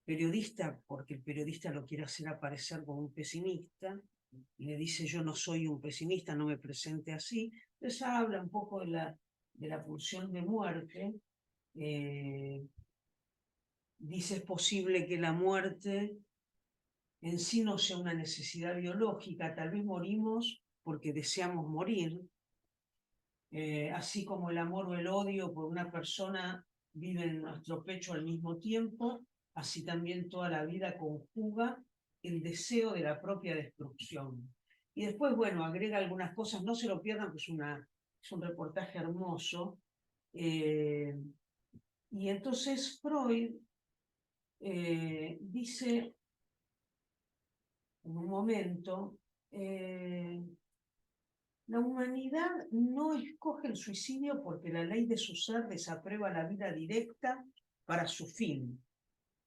periodista, porque el periodista lo quiere hacer aparecer como un pesimista, y le dice: yo no soy un pesimista, no me presente así. Entonces habla un poco de la pulsión de muerte. Dice: es posible que la muerte en sí no sea una necesidad biológica, tal vez morimos porque deseamos morir, así como el amor o el odio por una persona vive en nuestro pecho al mismo tiempo, así también toda la vida conjuga el deseo de la propia destrucción. Y después, bueno, agrega algunas cosas, no se lo pierdan, pues es un reportaje hermoso. Y entonces Freud dice en un momento, la humanidad no escoge el suicidio porque la ley de su ser desaprueba la vida directa para su fin.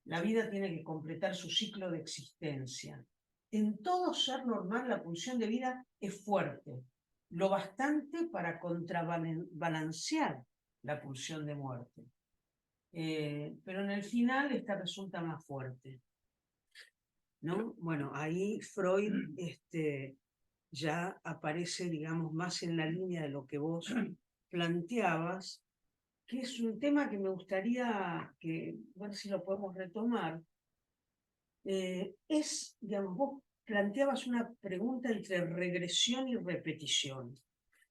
La vida tiene que completar su ciclo de existencia. En todo ser normal, la pulsión de vida es fuerte, lo bastante para contrabalancear la pulsión de muerte. Pero en el final esta resulta más fuerte, ¿no? Bueno, ahí Freud ya aparece, digamos, más en la línea de lo que vos planteabas, que es un tema que me gustaría ver si lo podemos retomar. Digamos, vos planteabas una pregunta entre regresión y repetición.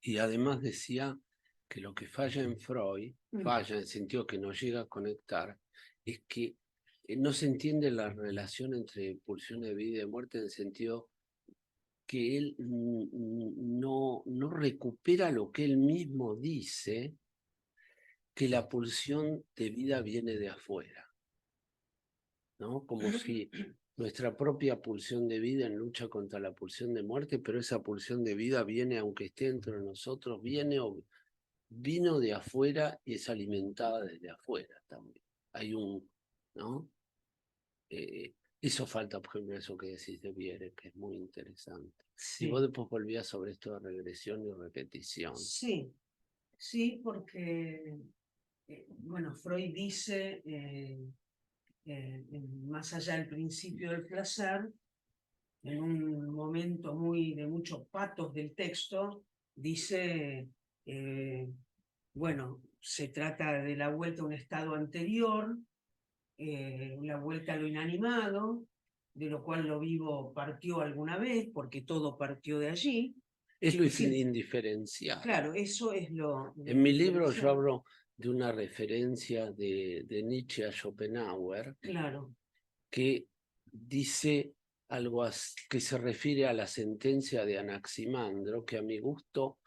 Y además decía que lo que falla en Freud, falla en el sentido que no llega a conectar, es que no se entiende la relación entre pulsión de vida y de muerte, en el sentido que él no recupera lo que él mismo dice, que la pulsión de vida viene de afuera, ¿no? Como si nuestra propia pulsión de vida en lucha contra la pulsión de muerte, pero esa pulsión de vida viene, aunque esté dentro de nosotros, vino de afuera y es alimentada desde afuera también. Hay ¿no? Eso falta, por ejemplo, eso que decís de Viere, que es muy interesante. Sí. Y vos después volvías sobre esto de regresión y repetición. Sí, sí, porque, bueno, Freud dice, más allá del principio del placer, en un momento de mucho patos del texto, dice, bueno, se trata de la vuelta a un estado anterior, la vuelta a lo inanimado, de lo cual lo vivo partió alguna vez, porque todo partió de allí. Es lo indiferencial. Claro, eso es lo en mi libro yo hablo de una referencia de Nietzsche a Schopenhauer, claro, que dice algo que se refiere a la sentencia de Anaximandro, que a mi gusto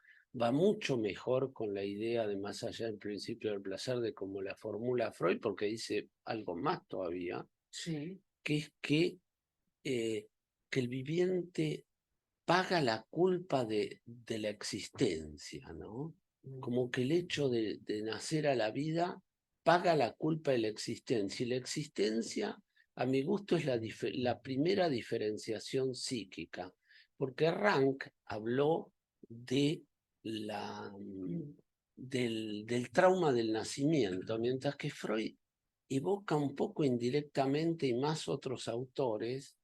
va mucho mejor con la idea de más allá del principio del placer, de como la formula Freud, porque dice algo más todavía, sí. que es que el viviente paga la culpa de la existencia, ¿no? Como que el hecho de nacer a la vida paga la culpa de la existencia. Y la existencia, a mi gusto, es la primera diferenciación psíquica, porque Rank habló de del trauma del nacimiento, mientras que Freud evoca un poco indirectamente, y más otros autores,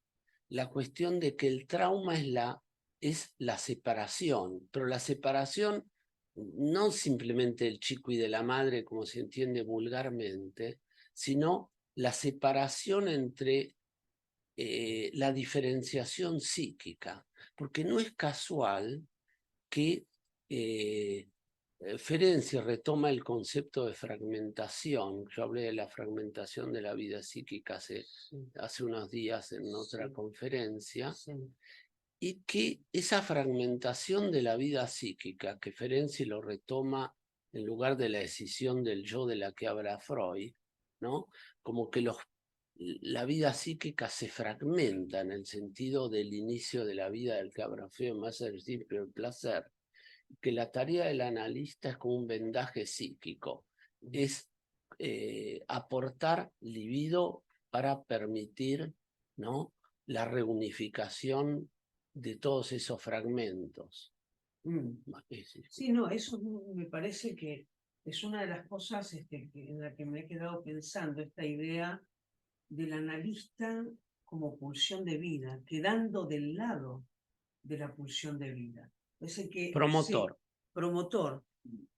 la cuestión de que el trauma es la separación, pero la separación no simplemente del chico y de la madre, como se entiende vulgarmente, sino la separación entre la diferenciación psíquica, porque no es casual que Ferenczi retoma el concepto de fragmentación. Yo hablé de la fragmentación de la vida psíquica hace unos días en otra conferencia, y que esa fragmentación de la vida psíquica, que Ferenczi lo retoma en lugar de la decisión del yo de la que habla Freud, ¿no? Como que la vida psíquica se fragmenta en el sentido del inicio de la vida del que habla Freud, más al principio del placer, que la tarea del analista es como un vendaje psíquico, es aportar libido para permitir, ¿no?, la reunificación de todos esos fragmentos. Sí, no, eso me parece que es una de las cosas en la que me he quedado pensando, esta idea del analista como pulsión de vida, quedando del lado de la pulsión de vida. Promotor. Sí, promotor.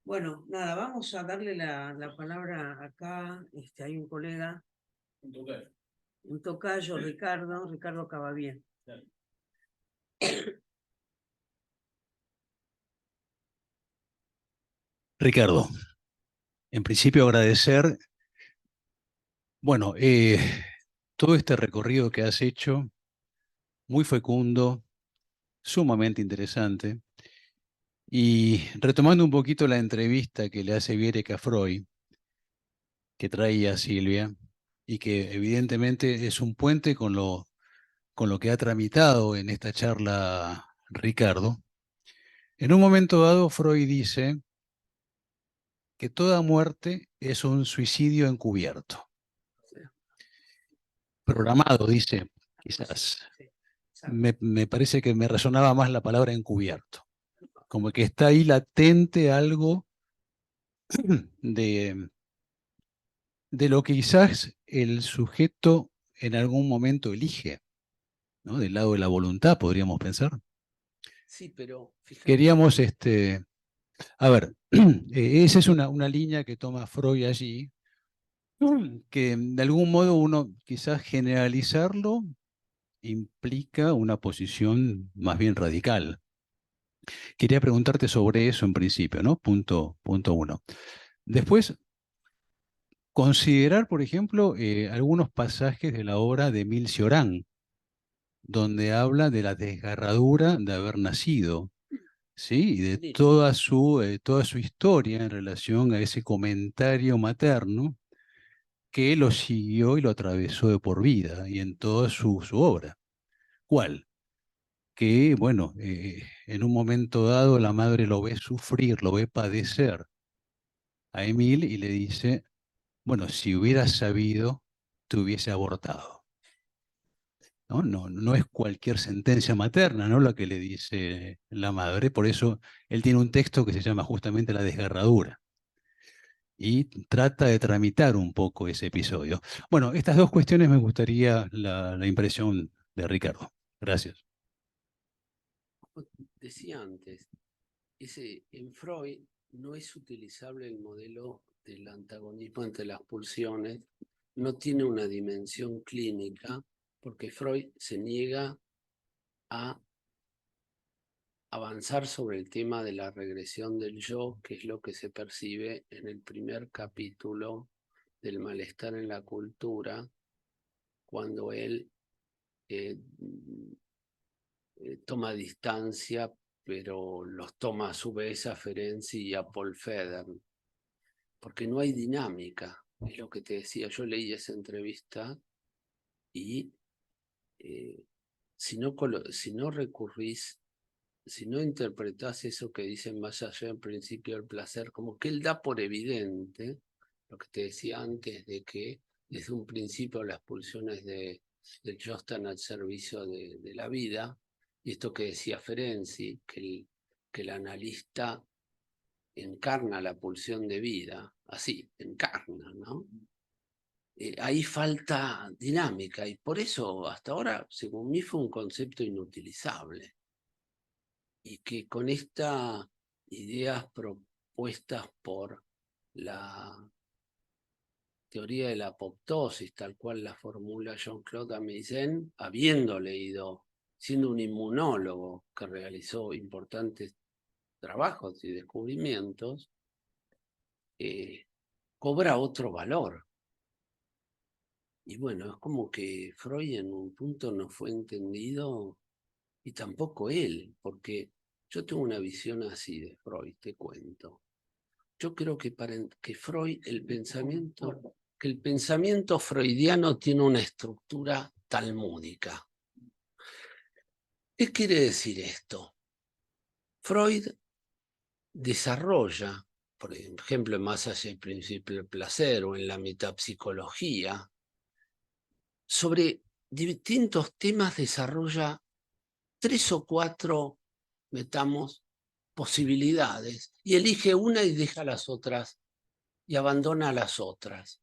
Bueno, nada, vamos a darle la palabra acá. Hay un colega, un tocayo, Ricardo Cavabién. Ricardo, en principio agradecer, bueno, todo este recorrido que has hecho, muy fecundo, sumamente interesante, y retomando un poquito la entrevista que le hace Vierek a Freud, que traía Silvia, y que evidentemente es un puente con lo que ha tramitado en esta charla Ricardo. En un momento dado, Freud dice que toda muerte es un suicidio encubierto. Programado, dice, quizás. Me parece que me resonaba más la palabra encubierto. Como que está ahí latente algo de lo que quizás el sujeto en algún momento elige, ¿no? Del lado de la voluntad, podríamos pensar. Sí, pero fíjate. Queríamos A ver, esa es una línea que toma Freud allí, que de algún modo uno quizás generalizarlo implica una posición más bien radical. Quería preguntarte sobre eso en principio, ¿no? Punto uno. Después, considerar, por ejemplo, algunos pasajes de la obra de Emile Cioran, donde habla de la desgarradura de haber nacido, ¿sí? Y de toda su historia en relación a ese comentario materno que lo siguió y lo atravesó de por vida y en toda su obra. ¿Cuál? Que, bueno, en un momento dado la madre lo ve sufrir, lo ve padecer a Emil y le dice, bueno, si hubieras sabido, te hubiese abortado. ¿No? No es cualquier sentencia materna, ¿no? La que le dice la madre, por eso él tiene un texto que se llama justamente La desgarradura y trata de tramitar un poco ese episodio. Bueno, estas dos cuestiones me gustaría la impresión de Ricardo. Gracias. Decía antes, en Freud no es utilizable el modelo del antagonismo entre las pulsiones, no tiene una dimensión clínica, porque Freud se niega a avanzar sobre el tema de la regresión del yo, que es lo que se percibe en el primer capítulo del malestar en la cultura, cuando él toma distancia, pero los toma a su vez a Ferenczi y a Paul Federn, porque no hay dinámica. Es lo que te decía, yo leí esa entrevista y si no recurrís, si no interpretás eso que dicen más allá del principio del placer, como que él da por evidente, lo que te decía antes, de que desde un principio las pulsiones del yo están al servicio de la vida, y esto que decía Ferenczi, que el analista encarna la pulsión de vida, así, encarna, ¿no? Ahí falta dinámica, y por eso hasta ahora, según mí, fue un concepto inutilizable. Y que con estas ideas propuestas por la teoría de la apoptosis, tal cual la formula Jean-Claude Ameisen, habiendo leído, siendo un inmunólogo que realizó importantes trabajos y descubrimientos, cobra otro valor. Y bueno, es como que Freud en un punto no fue entendido y tampoco él, porque yo tengo una visión así de Freud, te cuento. Yo creo que que Freud, que el pensamiento freudiano tiene una estructura talmúdica. ¿Qué quiere decir esto? Freud desarrolla, por ejemplo, en Más allá del principio del placer o en la metapsicología, sobre distintos temas desarrolla 3 o 4, metamos, posibilidades y elige una y deja las otras y abandona las otras.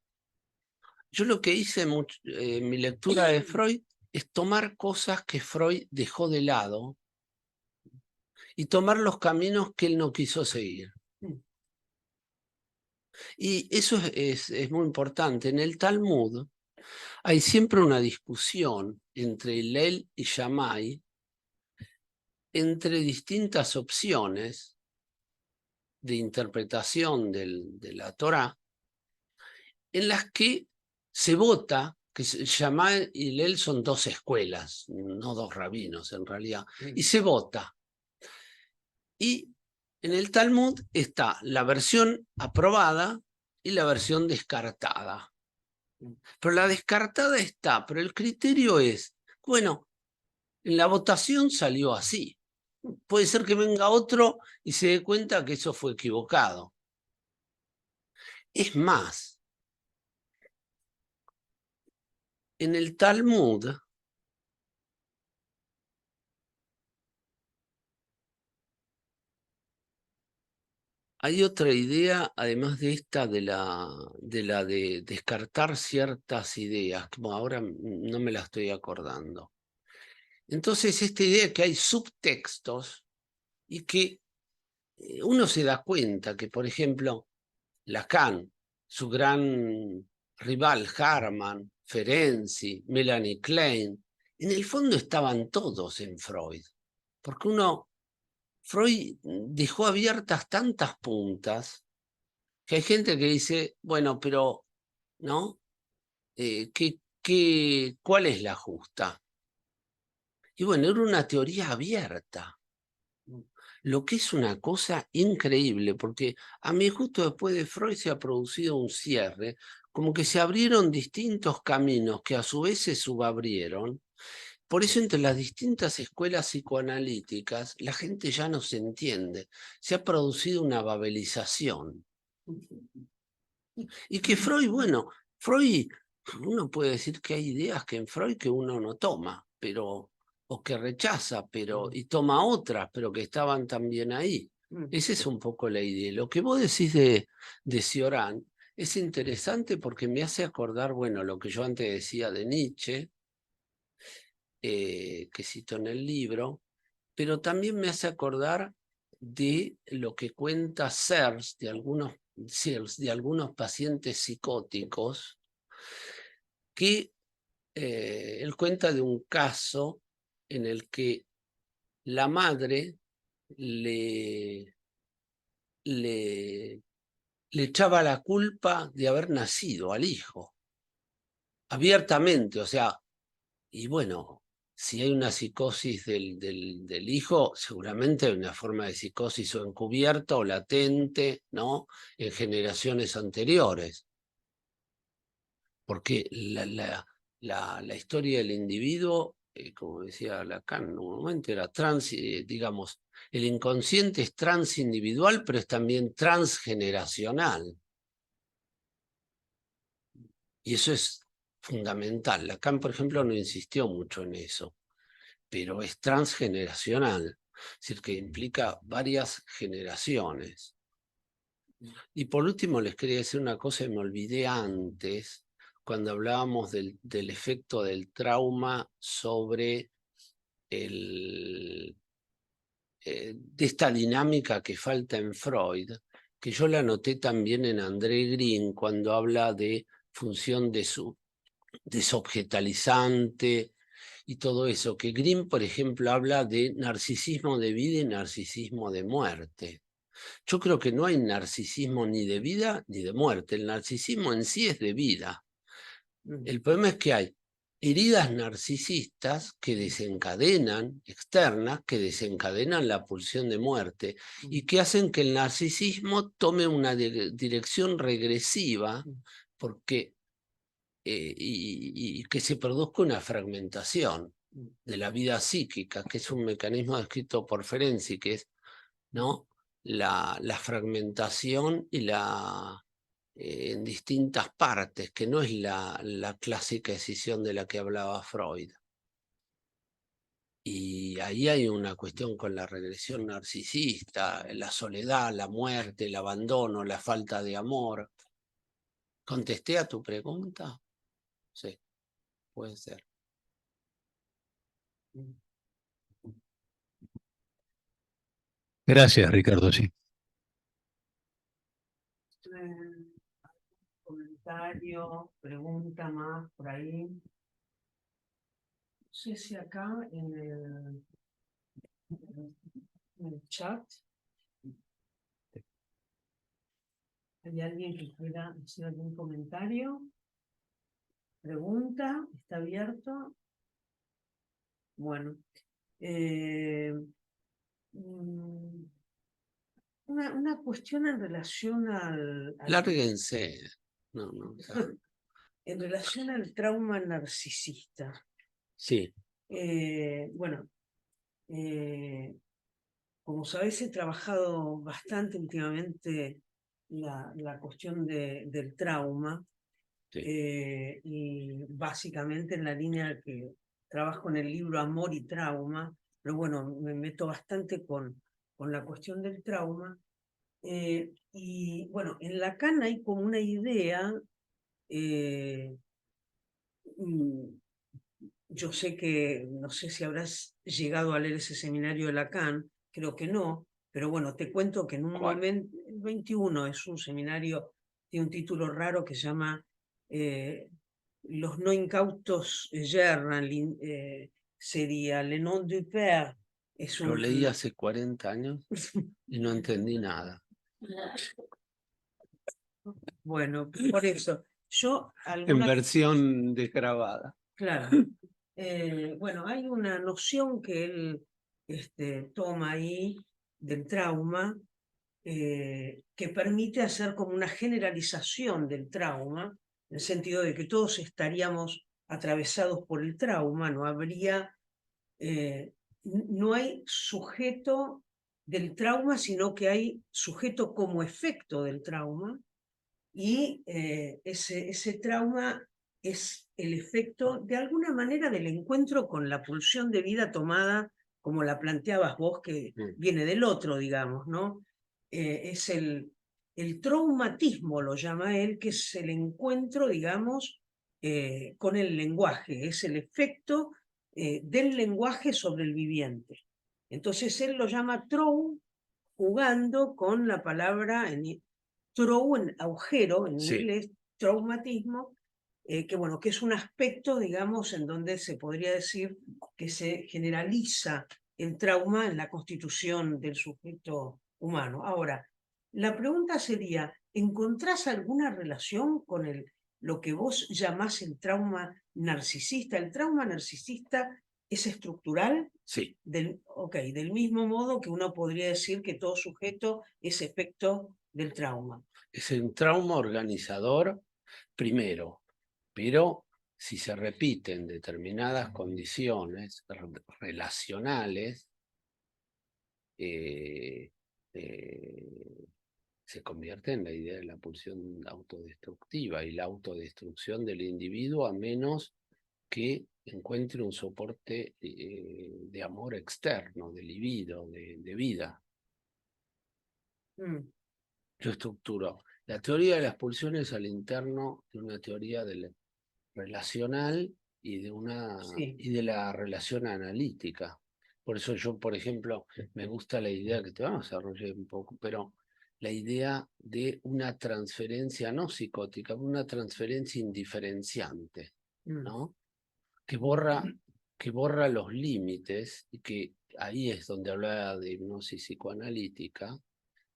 Yo lo que hice en mi lectura de Freud es tomar cosas que Freud dejó de lado y tomar los caminos que él no quiso seguir. Y eso es muy importante. En el Talmud hay siempre una discusión entre Hillel y Shammai, entre distintas opciones de interpretación de la Torá, en las que se vota, que Shammai y Hillel son 2 escuelas, no 2 rabinos en realidad, y se vota. Y en el Talmud está la versión aprobada y la versión descartada. Pero la descartada está, pero el criterio es, bueno, en la votación salió así. Puede ser que venga otro y se dé cuenta que eso fue equivocado. Es más, en el Talmud hay otra idea, además de esta, de descartar ciertas ideas, como ahora no me la estoy acordando. Entonces, esta idea que hay subtextos y que uno se da cuenta que, por ejemplo, Lacan, su gran rival Harman, Ferenczi, Melanie Klein, en el fondo estaban todos en Freud, porque Freud dejó abiertas tantas puntas que hay gente que dice, bueno, pero, ¿no? ¿Cuál es la justa? Y bueno, era una teoría abierta, lo que es una cosa increíble, porque a mí justo después de Freud se ha producido un cierre, como que se abrieron distintos caminos que a su vez se subabrieron. Por eso entre las distintas escuelas psicoanalíticas la gente ya no se entiende, se ha producido una babelización. Y que Freud, bueno, Freud, uno puede decir que hay ideas que en Freud que uno no toma, pero, o que rechaza, pero, y toma otras, pero que estaban también ahí. Esa es un poco la idea. Lo que vos decís de Cioran es interesante porque me hace acordar, bueno, lo que yo antes decía de Nietzsche, que cito en el libro, pero también me hace acordar de lo que cuenta Searles de algunos pacientes psicóticos, que él cuenta de un caso en el que la madre le, le, le echaba la culpa de haber nacido al hijo, abiertamente, o sea, y bueno, si hay una psicosis del hijo, seguramente hay una forma de psicosis o encubierta o latente, ¿no? En generaciones anteriores. Porque la historia del individuo, como decía Lacan en un momento, era digamos, el inconsciente es transindividual, pero es también transgeneracional. Y eso es fundamental. Lacan, por ejemplo, no insistió mucho en eso, pero es transgeneracional, es decir, que implica varias generaciones. Y por último les quería decir una cosa que me olvidé antes, cuando hablábamos del efecto del trauma sobre de esta dinámica que falta en Freud, que yo la noté también en André Green cuando habla de función desobjetalizante y todo eso, que Green, por ejemplo, habla de narcisismo de vida y narcisismo de muerte. Yo creo que no hay narcisismo ni de vida ni de muerte. El narcisismo en sí es de vida. El problema es que hay heridas narcisistas que desencadenan, externas, que desencadenan la pulsión de muerte y que hacen que el narcisismo tome una dirección regresiva porque, y que se produzca una fragmentación de la vida psíquica, que es un mecanismo descrito por Ferenczi, que es, ¿no?, la fragmentación y en distintas partes, que no es la clásica escisión de la que hablaba Freud. Y ahí hay una cuestión con la regresión narcisista, la soledad, la muerte, el abandono, la falta de amor. ¿Contesté a tu pregunta? Sí, puede ser. Gracias, Ricardo, sí. Comentario, pregunta más por ahí. No sé si acá en el chat hay alguien que quiera hacer algún comentario. Pregunta, está abierto. Bueno, una cuestión en relación Lárguense. No, en relación al trauma narcisista. Sí. Bueno, como sabéis, he trabajado bastante últimamente la cuestión del trauma, Sí. y básicamente en la línea que trabajo en el libro Amor y Trauma, pero bueno, me meto bastante con la cuestión del trauma. Y bueno, en Lacan hay como una idea, yo sé que, no sé si habrás llegado a leer ese seminario de Lacan, creo que no, pero bueno, te cuento que en un ¿Cuál? momento, el 21 es un seminario, tiene un título raro que se llama Los no incautos yerran, sería Le nom du père. Es Lo leí hace 40 años y no entendí nada. Bueno, por eso, yo En alguna... versión desgrabada. Claro. Bueno, hay una noción que él toma ahí del trauma que permite hacer como una generalización del trauma, en el sentido de que todos estaríamos atravesados por el trauma, no habría, no hay sujeto del trauma, sino que hay sujeto como efecto del trauma, y ese trauma es el efecto, de alguna manera, del encuentro con la pulsión de vida tomada, como la planteabas vos, que viene del otro, digamos, ¿no? Es el traumatismo, lo llama él, que es el encuentro, digamos, con el lenguaje, es el efecto del lenguaje sobre el viviente. Entonces él lo llama trau, jugando con la palabra trau, en agujero, en Sí. inglés, traumatismo, que bueno, que es un aspecto, digamos, en donde se podría decir que se generaliza el trauma en la constitución del sujeto humano. Ahora, la pregunta sería, ¿encontrás alguna relación con lo que vos llamás el trauma narcisista? ¿El trauma narcisista es estructural? Sí. Del mismo modo que uno podría decir que todo sujeto es efecto del trauma. Es un trauma organizador, primero, pero si se repiten determinadas condiciones relacionales, se convierte en la idea de la pulsión autodestructiva y la autodestrucción del individuo, a menos que encuentre un soporte de amor externo, de libido, de vida. Yo estructuro la teoría de las pulsiones al interno de una teoría relacional y de la relación analítica. Por eso yo, por ejemplo, me gusta la idea que te vamos a desarrollar un poco, pero la idea de una transferencia no psicótica, una transferencia indiferenciante, ¿no? Que borra los límites, y que ahí es donde hablaba de hipnosis psicoanalítica,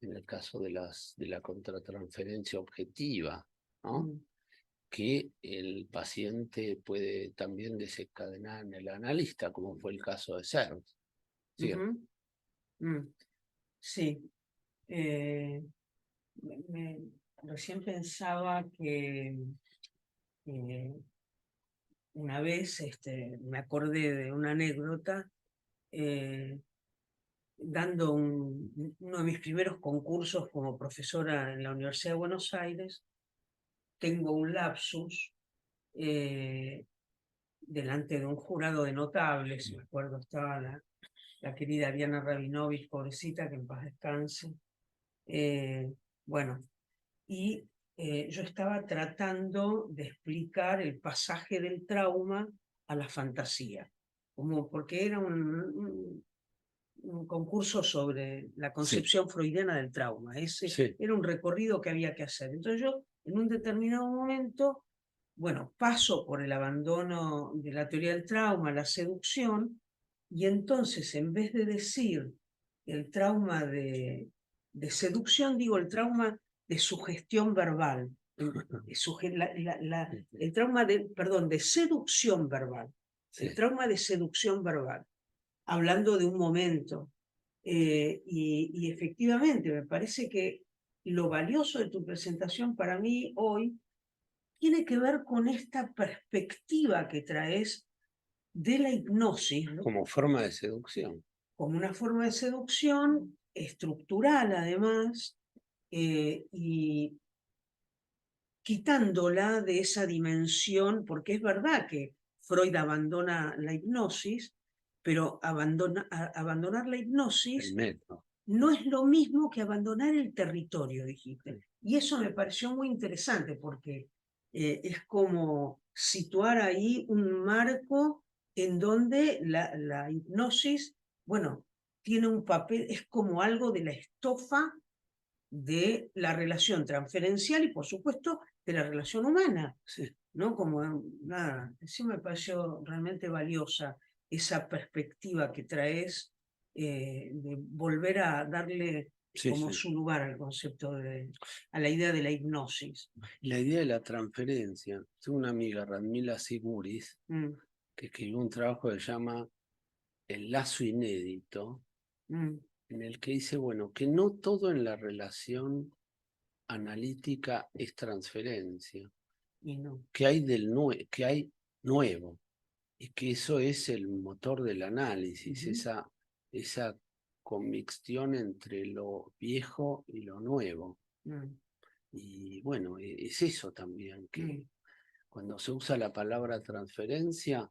en el caso de la contratransferencia objetiva, ¿no? Que el paciente puede también desencadenar en el analista, como fue el caso de Serge. ¿Sí? Sí. Recién pensaba que una vez me acordé de una anécdota dando uno de mis primeros concursos como profesora en la Universidad de Buenos Aires. Tengo un lapsus delante de un jurado de notables. Me acuerdo, estaba la querida Diana Rabinovich, pobrecita, que en paz descanse. Bueno, y yo estaba tratando de explicar el pasaje del trauma a la fantasía, porque era un concurso sobre la concepción freudiana del trauma. Ese era un recorrido que había que hacer. Entonces yo, en un determinado momento, bueno, paso por el abandono de la teoría del trauma, la seducción, y entonces en vez de decir el trauma de seducción, digo el trauma de sugestión verbal, el trauma de seducción verbal, el trauma de seducción verbal, hablando de un momento. Y efectivamente, me parece que lo valioso de tu presentación para mí hoy tiene que ver con esta perspectiva que traes de la hipnosis, ¿no? Como forma de seducción. Como una forma de seducción estructural, además, y quitándola de esa dimensión, porque es verdad que Freud abandona la hipnosis, pero abandonar la hipnosis no es lo mismo que abandonar el territorio, dijiste. Y eso me pareció muy interesante, porque es como situar ahí un marco en donde la hipnosis, bueno, tiene un papel, es como algo de la estofa de la relación transferencial y, por supuesto, de la relación humana, Sí. ¿no? Como nada, sí me pareció realmente valiosa esa perspectiva que traes de volver a darle Sí, como sí. su lugar al concepto a la idea de la hipnosis. La idea de la transferencia. Tengo una amiga, Radmila Siguris, Mm, que escribió un trabajo que se llama El lazo inédito, mm, en el que dice, bueno, que no todo en la relación analítica es transferencia, y no. que hay, que hay nuevo, y que eso es el motor del análisis, Ujú. esa convicción entre lo viejo y lo nuevo. Mm, Y bueno, es eso también, que mm. cuando se usa la palabra transferencia,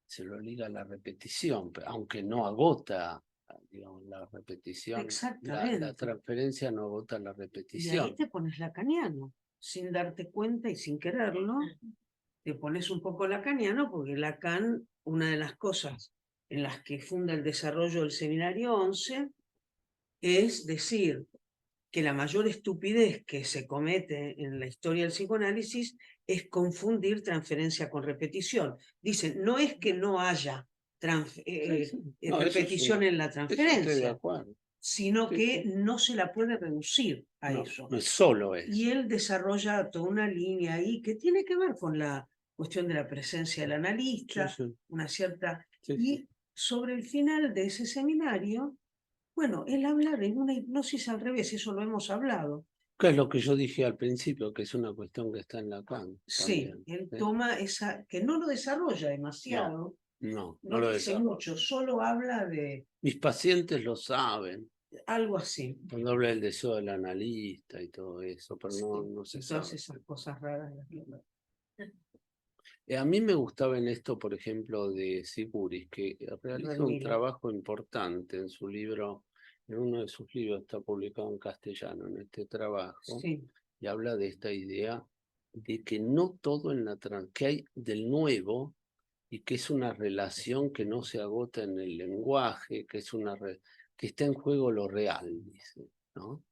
se lo liga a la repetición, aunque no agota, digamos, la repetición, la Exactamente. transferencia no agota la Y ahí repetición. te pones lacaniano, sin darte cuenta y sin quererlo, te pones un poco lacaniano, porque Lacan, una de las cosas en las que funda el desarrollo del Seminario 11, es decir que la mayor estupidez que se comete en la historia del psicoanálisis es confundir transferencia con repetición. Dicen, no es que no haya Sí, sí. No, repetición en la eso estoy de transferencia, acuerdo. sino Sí, que sí. no se la puede reducir a No, eso. no es solo Y eso. él desarrolla toda una línea ahí que tiene que ver con la cuestión de la presencia del Sí, analista, sí, una cierta... sí, sí. Y sobre el final de ese seminario, bueno, él habla de una hipnosis al revés, eso lo hemos hablado. Que es lo que yo dije al principio, que es una cuestión que está en Lacan Sí, también. él ¿Sí? toma esa, que no lo desarrolla No, demasiado, no no lo dice desarrollo. mucho, solo habla de Mis pacientes lo saben, algo así. cuando habla del deseo del analista y todo eso, pero Sí, no se y todas sabe. esas cosas raras. A mí me gustaba en esto, por ejemplo, de Siguris, que realiza un Radmila. trabajo importante en su libro, en uno de sus libros está publicado en castellano, en este trabajo, Sí. y habla de esta idea de que no todo en que hay del nuevo y que es una relación que no se agota en el lenguaje, que es que está en juego lo real, dice, ¿no?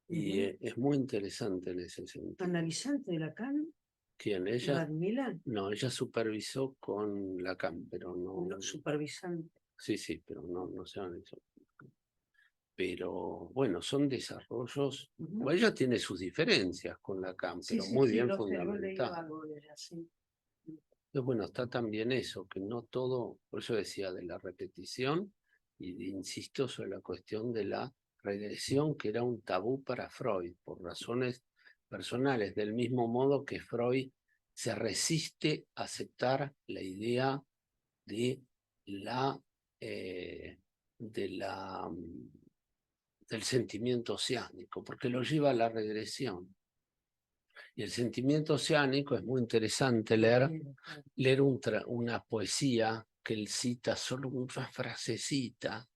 Y Ujú. es muy interesante en ese sentido. Analizante de Lacan, ¿Quién? ¿Ella? Radmila, No, ella supervisó con Lacan, pero no, no, supervisante. sí, sí, pero no se analizó. Pero bueno, son desarrollos, o Ujú. ella tiene sus diferencias con Lacan, Sí, pero sí, muy sí, bien lo sé, lo he leído fundamentadas. algo de ella, sí. Entonces, bueno, está también eso, que no todo, por eso decía de la repetición, y insisto sobre la cuestión de la regresión, que era un tabú para Freud, por razones personales, del mismo modo que Freud se resiste a aceptar la idea de la, eh, de la, del sentimiento oceánico, porque lo lleva a la regresión. Y el sentimiento oceánico es muy interesante leer una poesía que él cita solo una frasecita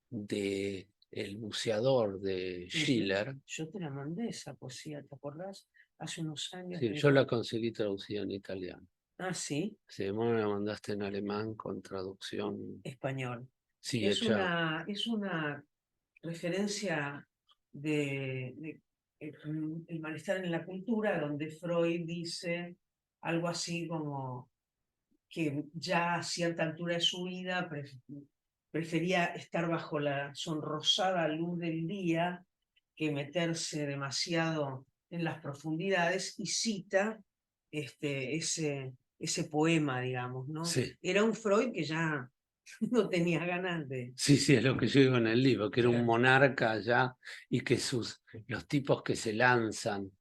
de El buceador de Ujú. Schiller. Yo te la mandé esa poesía, ¿te acordás? Hace unos años. Sí, yo la conseguí traducida en italiano. Ah, sí, Sí, vos me la mandaste en alemán con traducción. español. Sí, hecha. Es una referencia de el malestar en la cultura, donde Freud dice algo así como que ya a cierta altura de su vida prefería estar bajo la sonrosada luz del día que meterse demasiado en las profundidades, y cita ese poema, digamos, ¿no? Sí, Era un Freud que ya no tenía ganas de... sí, sí, es lo que yo digo en el libro, que era un Claro. monarca ya y que los tipos que se lanzan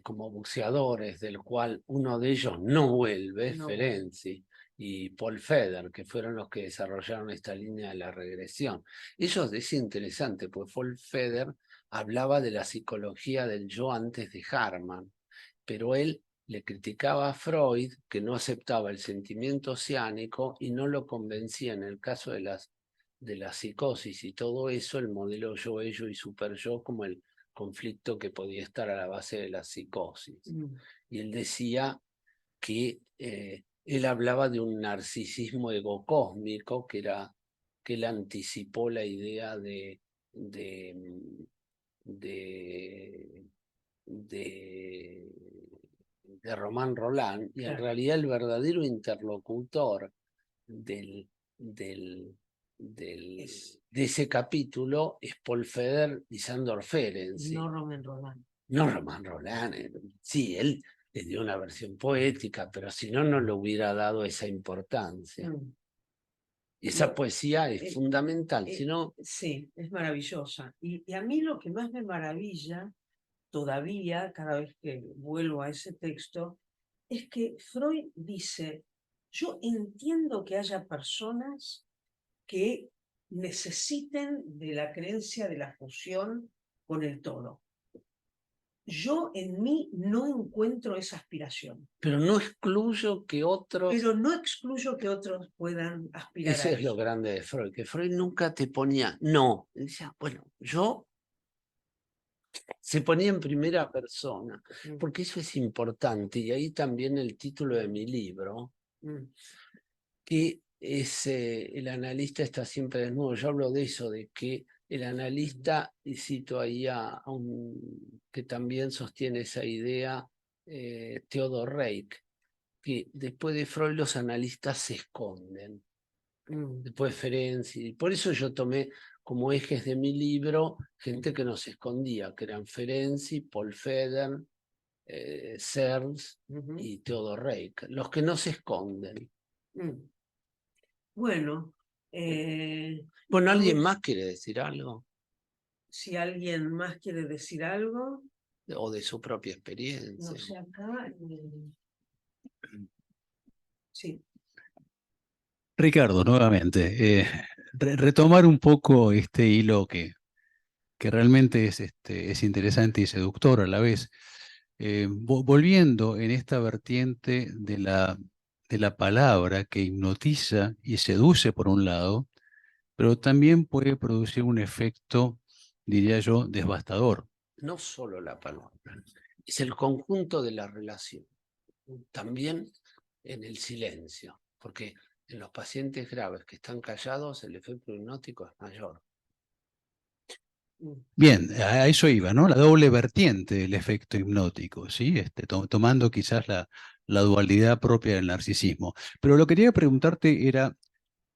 como buceadores, del cual uno de ellos no vuelve, No, Ferenczi y Paul Feder, que fueron los que desarrollaron esta línea de la regresión. Ellos, es interesante, pues Paul Feder hablaba de la psicología del yo antes de Harman, pero él le criticaba a Freud que no aceptaba el sentimiento oceánico y no lo convencía en el caso de la psicosis y todo eso, el modelo yo-ello y super-yo como el conflicto que podía estar a la base de la psicosis. mm, Y él decía que él hablaba de un narcisismo egocósmico que era que él anticipó la idea de Román Roland, y en realidad el verdadero interlocutor de ese capítulo es Paul Feder y Sándor Ferenczi. No Román Roland. No Román Roland. Sí, él le dio una versión poética, pero si no, no le hubiera dado esa importancia. Y esa poesía es fundamental, si no... Sí, es maravillosa. Y a mí lo que más me maravilla todavía, cada vez que vuelvo a ese texto, es que Freud dice, yo entiendo que haya personas que necesiten de la creencia de la fusión con el todo. Yo en mí no encuentro esa aspiración. Pero no excluyo que otros... Pero no excluyo que otros puedan aspirar a eso. Ese es lo grande de Freud, que Freud nunca te ponía no. Decía, bueno, yo... Se ponía en primera persona, porque eso es importante, y ahí también el título de mi libro, que es el analista está siempre desnudo. Yo hablo de eso, de que el analista, y cito ahí a un que también sostiene esa idea, Theodor Reik, que después de Freud los analistas se esconden. Después Ferenczi, y por eso yo tomé como ejes de mi libro gente que no se escondía, que eran Ferenczi, Paul Feder, Searles y Theodor Reik, los que no se esconden. Bueno, Bueno, ¿alguien más quiere decir algo? Si alguien más quiere decir algo. O de su propia experiencia. No sé, acá. Sí. Ricardo, nuevamente, retomar un poco este hilo que realmente es interesante y seductor a la vez. Volviendo en esta vertiente de la palabra que hipnotiza y seduce por un lado, pero también puede producir un efecto, diría yo, devastador. No solo la palabra, es el conjunto de la relación. También en el silencio, porque en los pacientes graves que están callados el efecto hipnótico es mayor. Bien, a eso iba, ¿no? La doble vertiente del efecto hipnótico, ¿sí? Tomando quizás la dualidad propia del narcisismo. Pero lo que quería preguntarte era,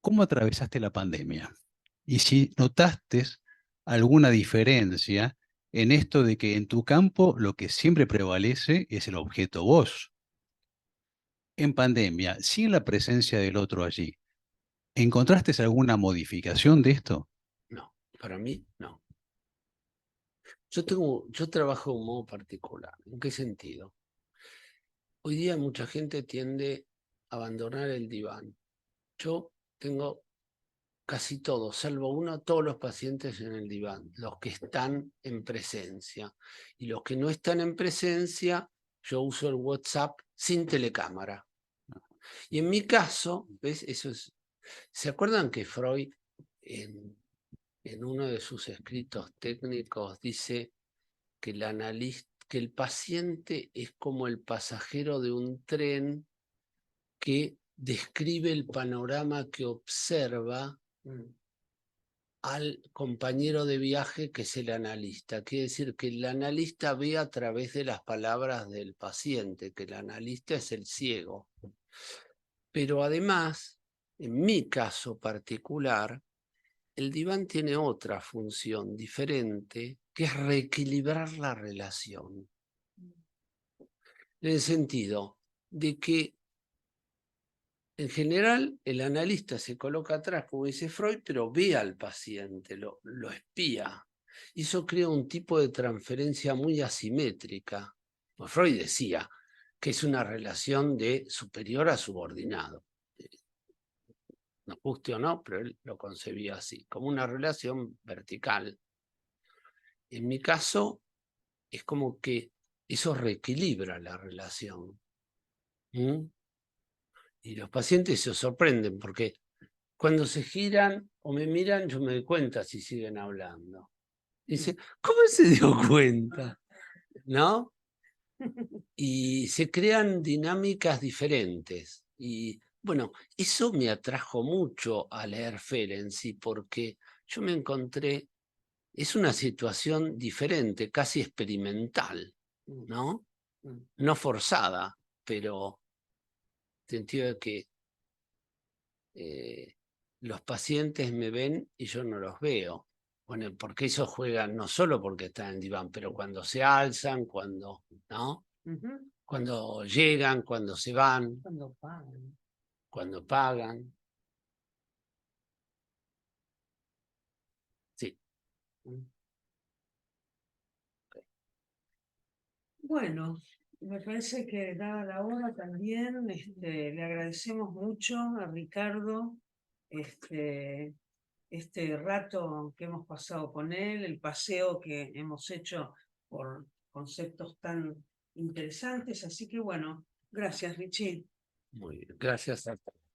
¿cómo atravesaste la pandemia? Y si notaste alguna diferencia en esto de que en tu campo lo que siempre prevalece es el objeto vos. En pandemia, sin la presencia del otro allí, ¿encontraste alguna modificación de esto? No, para mí no. Yo trabajo de un modo particular. ¿En qué sentido? Hoy día mucha gente tiende a abandonar el diván. Yo tengo casi todos, salvo uno, todos los pacientes en el diván, los que están en presencia. Y los que no están en presencia, yo uso el WhatsApp sin telecámara. Y en mi caso, ¿ves? Eso es. ¿Se acuerdan que Freud en uno de sus escritos técnicos dice que el paciente es como el pasajero de un tren que describe el panorama que observa al compañero de viaje, que es el analista? Quiere decir que el analista ve a través de las palabras del paciente, que el analista es el ciego. Pero además, en mi caso particular, el diván tiene otra función diferente, que es reequilibrar la relación. En el sentido de que, en general, el analista se coloca atrás, como dice Freud, pero ve al paciente, lo espía. Y eso crea un tipo de transferencia muy asimétrica. Pues Freud decía que es una relación de superior a subordinado. Nos guste o no, pero él lo concebía así, como una relación vertical. En mi caso, es como que eso reequilibra la relación. Y los pacientes se sorprenden porque cuando se giran o me miran, yo me doy cuenta si siguen hablando. Dice, ¿cómo se dio cuenta? ¿No? Y se crean dinámicas diferentes. Y Bueno, eso me atrajo mucho a leer Ferenczi porque yo me encontré, es una situación diferente, casi experimental, ¿no? No forzada, pero en el sentido de que los pacientes me ven y yo no los veo. Bueno, porque ellos juegan no solo porque están en diván, pero cuando se alzan, cuando, ¿no? Cuando llegan, cuando se van, Cuando pagan. cuando pagan. Sí. Bueno, me parece que dada la hora también, le agradecemos mucho a Ricardo este rato que hemos pasado con él, el paseo que hemos hecho por conceptos tan interesantes. Así que bueno, gracias, Richie. Muy bien. Gracias a todos.